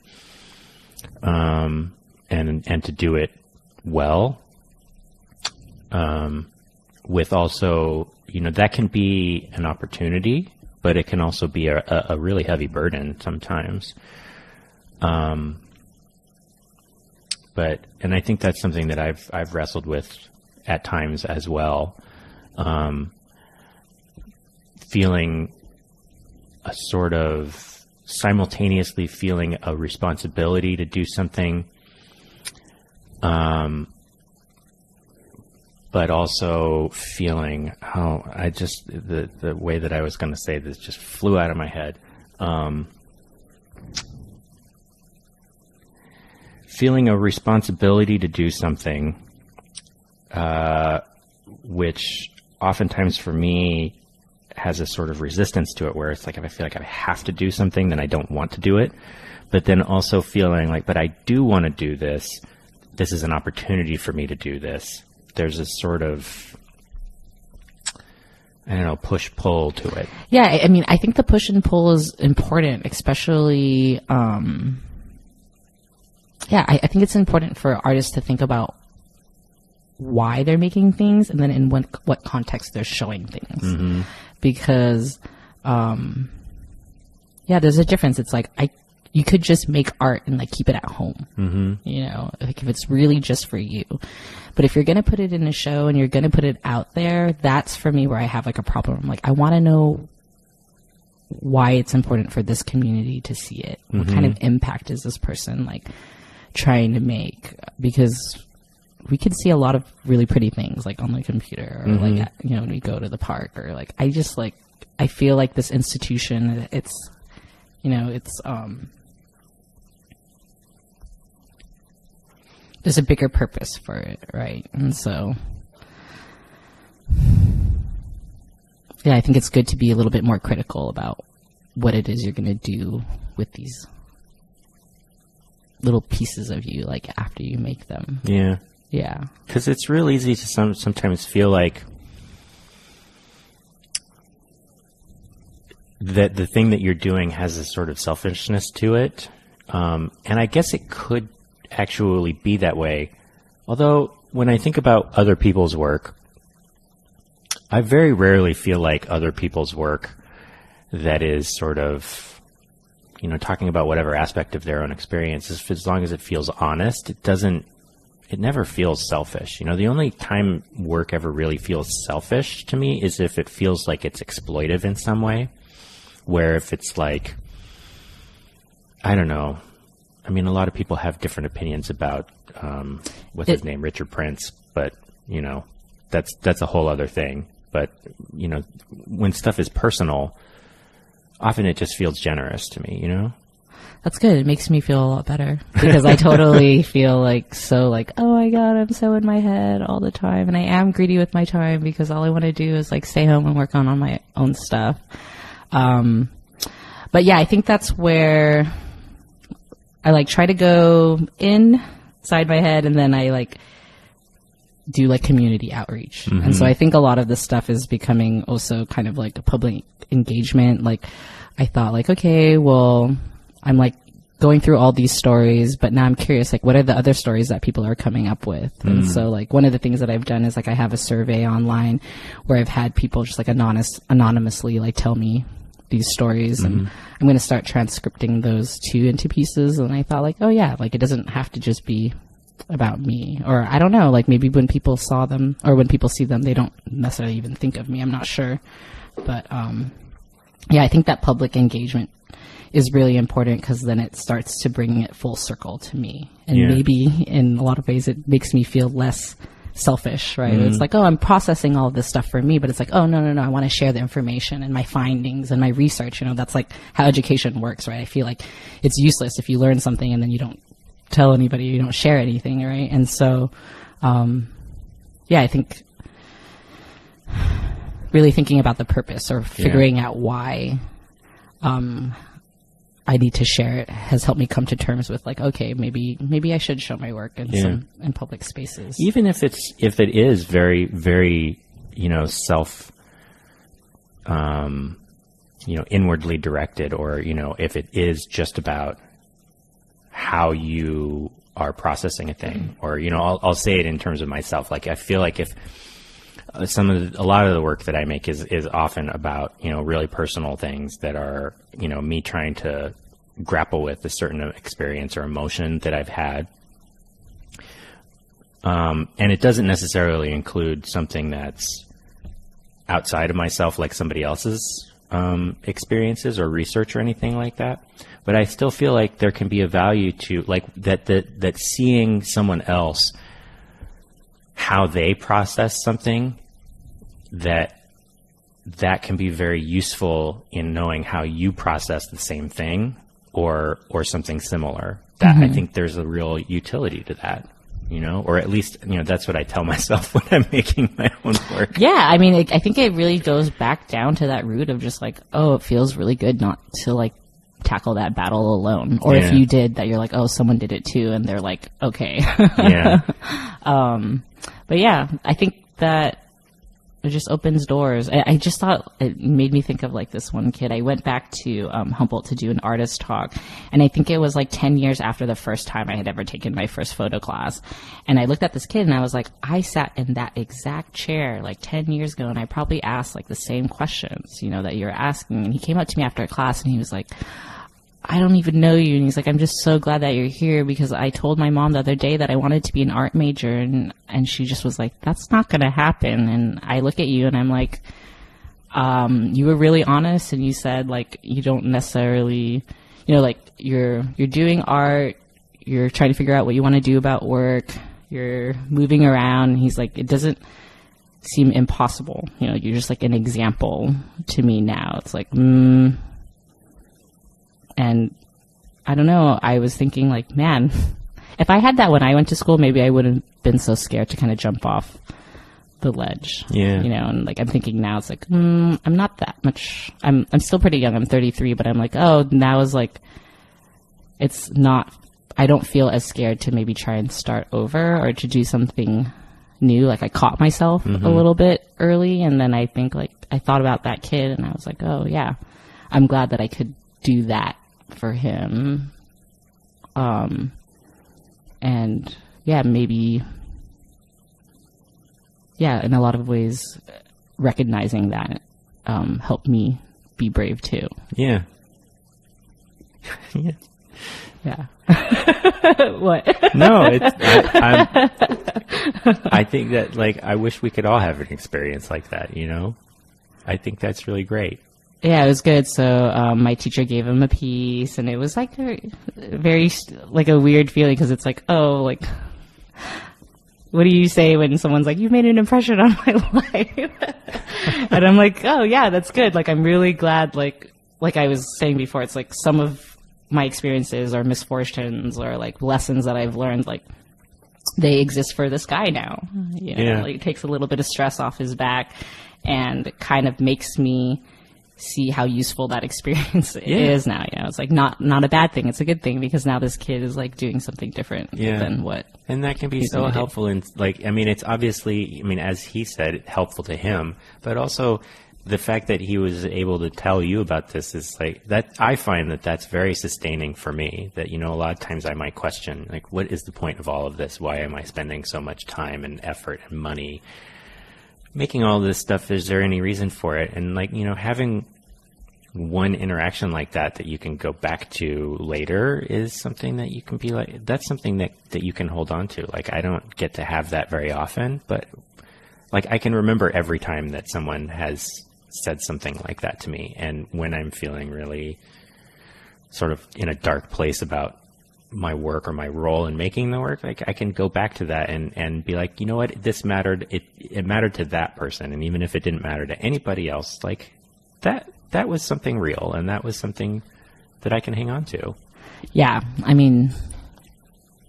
Speaker 3: and to do it well, with also, you know, that can be an opportunity, but it can also be a really heavy burden sometimes. But I think that's something that I've wrestled with at times as well. Feeling a sort of simultaneously feeling a responsibility to do something, but also feeling, the way that I was going to say this just flew out of my head. Feeling a responsibility to do something, which oftentimes for me has a sort of resistance to it, where it's like, if I feel like I have to do something, then I don't want to do it. But then also feeling like, but I do want to do this. This is an opportunity for me to do this. There's a sort of, I don't know, push-pull to it.
Speaker 2: Yeah, I mean, I think the push and pull is important, especially, I think it's important for artists to think about why they're making things, and then in what context they're showing things. Mm-hmm. Because, there's a difference. It's like, you could just make art and like keep it at home, mm-hmm. you know, like if it's really just for you. But if you're going to put it in a show and you're going to put it out there, that's for me where I have like a problem. Like, I want to know why it's important for this community to see it. Mm-hmm. What kind of impact is this person like trying to make? Because we could see a lot of really pretty things like on the computer, or mm-hmm. like, you know, when we go to the park, or like, I feel like this institution, it's, you know, it's, there's a bigger purpose for it, right? And so, yeah, I think it's good to be a little bit more critical about what it is you're going to do with these little pieces of you, like after you make them.
Speaker 3: Yeah.
Speaker 2: Yeah.
Speaker 3: Because it's real easy to sometimes feel like that the thing that you're doing has a sort of selfishness to it. And I guess it could actually be that way. Although when I think about other people's work, I very rarely feel like other people's work that is sort of, you know, talking about whatever aspect of their own experience, as long as it feels honest, it never feels selfish. You know, the only time work ever really feels selfish to me is if it feels like it's exploitive in some way, where if it's like, I don't know. I mean, a lot of people have different opinions about, what's his name, Richard Prince, but, you know, that's a whole other thing. But, you know, when stuff is personal, often it just feels generous to me, you know?
Speaker 2: That's good. It makes me feel a lot better, because I totally feel like, so like, oh my God, I'm so in my head all the time. And I am greedy with my time, because all I want to do is like stay home and work on my own stuff. But yeah, I think that's where I like try to go inside my head, and then I like do like community outreach. Mm-hmm. And so I think a lot of this stuff is becoming also kind of like a public engagement. Like, I thought like, okay, well, I'm like going through all these stories, but now I'm curious, like, what are the other stories that people are coming up with? Mm. And so like one of the things that I've done is like, I have a survey online where I've had people just like anonymously like tell me these stories, mm-hmm. and I'm going to start transcripting those too into pieces. And I thought like, oh yeah, like it doesn't have to just be about me, or I don't know, like maybe when people saw them or when people see them, they don't necessarily even think of me. I'm not sure. But, yeah, I think that public engagement is really important, because then it starts to bring it full circle to me. And maybe in a lot of ways it makes me feel less selfish, right? It's like, oh, I'm processing all of this stuff for me, but it's like, oh, no, I want to share the information and my findings and my research. That's like how education works, right? I feel like it's useless if you learn something and then you don't tell anybody, you don't share anything, right? And so, I think really thinking about the purpose or figuring out why I need to share it has helped me come to terms with like, okay, maybe I should show my work in public spaces.
Speaker 3: Even if it is very, very, self, inwardly directed, or, if it is just about how you are processing a thing, or, I'll say it in terms of myself. Like, I feel like if a lot of the work that I make is often about, really personal things that are, me trying to grapple with a certain experience or emotion that I've had. And it doesn't necessarily include something that's outside of myself, like somebody else's experiences or research or anything like that. But I still feel like there can be a value to like that seeing someone else, how they process something, that can be very useful in knowing how you process the same thing or something similar. That I think there's a real utility to that, or at least, that's what I tell myself when I'm making my own work.
Speaker 2: Yeah. I mean, I think it really goes back down to that root of just like, oh, it feels really good not to like tackle that battle alone. Or if you did that, you're like, oh, someone did it too. And they're like, okay.
Speaker 3: Yeah.
Speaker 2: But yeah, I think that it just opens doors. I just thought it made me think of like this one kid. I went back to Humboldt to do an artist talk, and I think it was like 10 years after the first time I had ever taken my first photo class. And I looked at this kid and I was like, I sat in that exact chair like 10 years ago, and I probably asked like the same questions, that you're asking. And he came up to me after a class and he was like, I don't even know you. And he's like, I'm just so glad that you're here because I told my mom the other day that I wanted to be an art major. And she just was like, that's not going to happen. And I look at you and I'm like, you were really honest. And you said like, you don't necessarily, like you're doing art. You're trying to figure out what you want to do about work. You're moving around. And he's like, it doesn't seem impossible. You're just like an example to me now. It's like, And I don't know, I was thinking like, man, if I had that when I went to school, maybe I wouldn't have been so scared to kind of jump off the ledge. Yeah. And like, I'm thinking now it's like, I'm not that much, I'm still pretty young. I'm 33, but I'm like, oh, now is like, it's not, I don't feel as scared to maybe try and start over or to do something new. Like I caught myself a little bit early. And then I think like, I thought about that kid and I was like, oh yeah, I'm glad that I could do that for him. And maybe in a lot of ways recognizing that helped me be brave too.
Speaker 3: Yeah.
Speaker 2: Yeah. What?
Speaker 3: No, I think that like I wish we could all have an experience like that, I think that's really great.
Speaker 2: Yeah, it was good. So my teacher gave him a piece, and it was like a very like a weird feeling because it's like, oh, like what do you say when someone's like, you've made an impression on my life? And I'm like, oh yeah, that's good. Like I'm really glad. Like I was saying before, it's like some of my experiences or misfortunes or like lessons that I've learned, like they exist for this guy now. Like it takes a little bit of stress off his back, and it kind of makes me see how useful that experience is now. It's like not a bad thing. It's a good thing because now this kid is like doing something different than what.
Speaker 3: And that can be so helpful. And like, I mean, it's obviously, as he said, helpful to him, but also the fact that he was able to tell you about this is like that. I find that that's very sustaining for me. That, a lot of times I might question, like, what is the point of all of this? Why am I spending so much time and effort and money making all this stuff? Is there any reason for it? And like, having one interaction like that you can go back to later is something that you can be like, that's something that you can hold on to. Like, I don't get to have that very often, but like I can remember every time that someone has said something like that to me. And when I'm feeling really sort of in a dark place about my work or my role in making the work, like I can go back to that and be like, you know what, this mattered. It mattered to that person. And even if it didn't matter to anybody else, like that was something real, and that was something that I can hang on to.
Speaker 2: Yeah. I mean,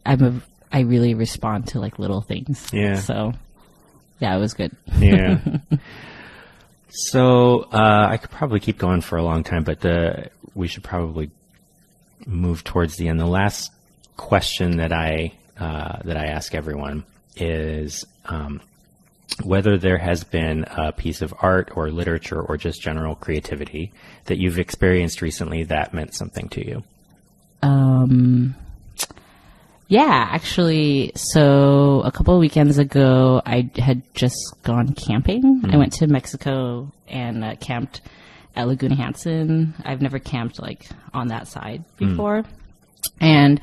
Speaker 2: I really respond to like little things.
Speaker 3: Yeah.
Speaker 2: So yeah, it was good.
Speaker 3: Yeah. So, I could probably keep going for a long time, but we should probably move towards the end. The last question that I ask everyone is, whether there has been a piece of art or literature or just general creativity that you've experienced recently that meant something to you.
Speaker 2: Yeah, actually, so a couple of weekends ago, I had just gone camping. I went to Mexico and camped at Laguna Hansen. I've never camped like on that side before. And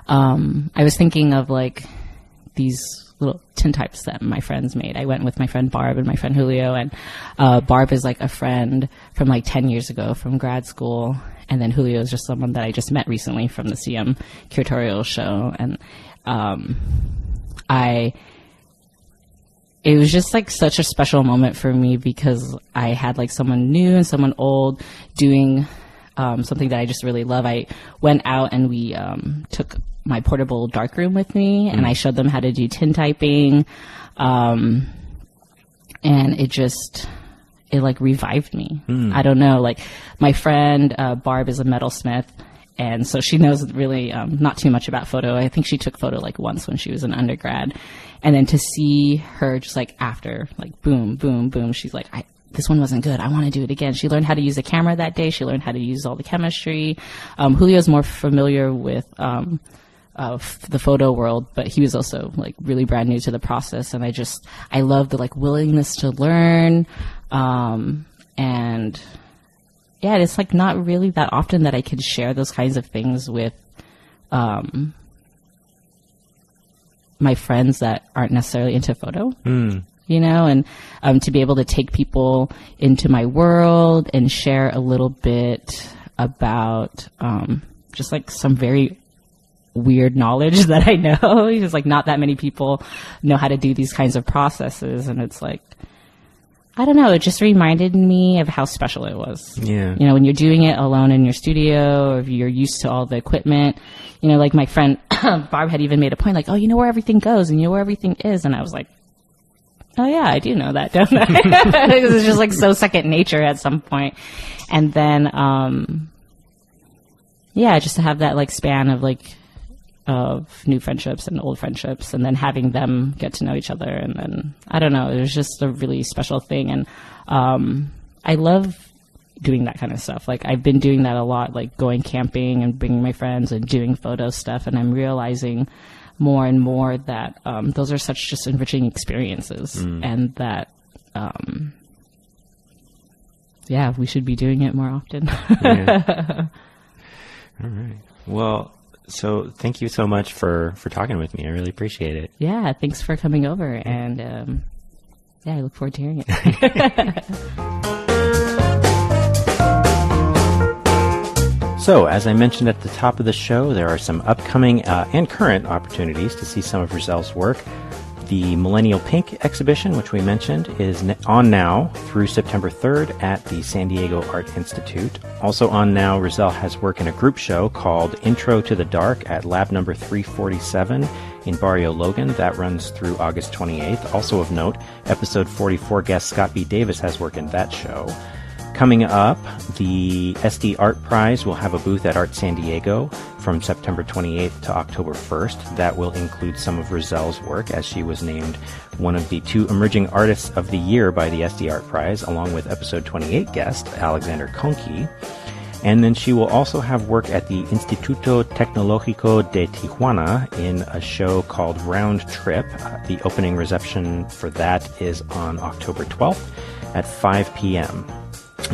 Speaker 2: I was thinking of like these little tintypes that my friends made. I went with my friend Barb and my friend Julio, and Barb is like a friend from like 10 years ago from grad school, and then Julio is just someone that I just met recently from the CM curatorial show. And it was just like such a special moment for me because I had like someone new and someone old doing something that I just really love. I went out and we took my portable darkroom with me, and I showed them how to do tintyping, and it like revived me. I don't know, like my friend Barb is a metalsmith, and so she knows really not too much about photo. I think she took photo like once when she was an undergrad, and then to see her just like after like boom, boom, boom, she's like, this one wasn't good, I want to do it again. She learned how to use a camera that day. She learned how to use all the chemistry. Julio's more familiar with the photo world, but he was also like really brand new to the process. And I love the like willingness to learn. And yeah, it's like not really that often that I could share those kinds of things with, my friends that aren't necessarily into photo, you know, and to be able to take people into my world and share a little bit about, just like some very weird knowledge that I know. It's like not that many people know how to do these kinds of processes, and it's like, I don't know, it just reminded me of how special it was.
Speaker 3: Yeah.
Speaker 2: You know, when you're doing it alone in your studio, or if you're used to all the equipment, you know, like my friend Barb had even made a point like, oh, you know where everything goes and you know where everything is, and I was like, oh yeah, I do know that, don't I? It was just like so second nature at some point. And then yeah, just to have that like span of like of new friendships and old friendships, and then having them get to know each other. And then, I don't know, it was just a really special thing. And I love doing that kind of stuff. Like I've been doing that a lot, like going camping and bringing my friends and doing photo stuff. And I'm realizing more and more that those are such just enriching experiences, and that, yeah, we should be doing it more often.
Speaker 3: Yeah. All right. Well, so thank you so much for talking with me. I really appreciate it.
Speaker 2: Yeah, thanks for coming over. And yeah, I look forward to hearing it.
Speaker 1: So, as I mentioned at the top of the show, there are some upcoming and current opportunities to see some of Rizzhel's work. The Millennial Pink exhibition, which we mentioned, is on now through September 3rd at the San Diego Art Institute. Also on now, Rizzhel has work in a group show called Intro to the Dark at Lab Number 347 in Barrio Logan. That runs through August 28th. Also of note, episode 44 guest Scott B. Davis has work in that show. Coming up, the SD Art Prize will have a booth at Art San Diego from September 28th to October 1st. That will include some of Rizzhel's work, as she was named one of the 2 Emerging Artists of the Year by the SD Art Prize, along with episode 28 guest Alexander Conqui. And then she will also have work at the Instituto Tecnológico de Tijuana in a show called Round Trip. The opening reception for that is on October 12th at 5 p.m.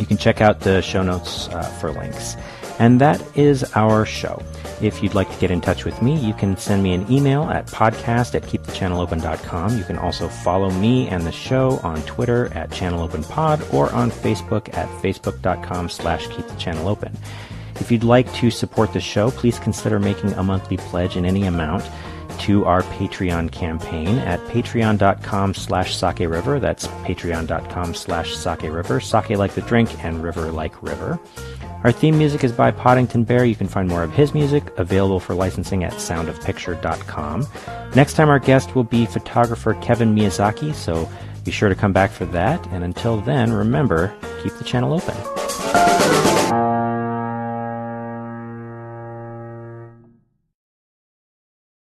Speaker 1: You can check out the show notes for links. And that is our show. If you'd like to get in touch with me, you can send me an email at podcast@keepthechannelopen.com. You can also follow me and the show on Twitter at ChannelOpenPod or on Facebook at facebook.com/keepthechanneleopen. If you'd like to support the show, please consider making a monthly pledge in any amount to our Patreon campaign at patreon.com/sakeriver. That's patreon.com/sakeriver. Sake like the drink and river like river. Our theme music is by Poddington Bear. You can find more of his music available for licensing at soundofpicture.com. Next time our guest will be photographer Kevin Miyazaki, so be sure to come back for that. And until then, remember, keep the channel open.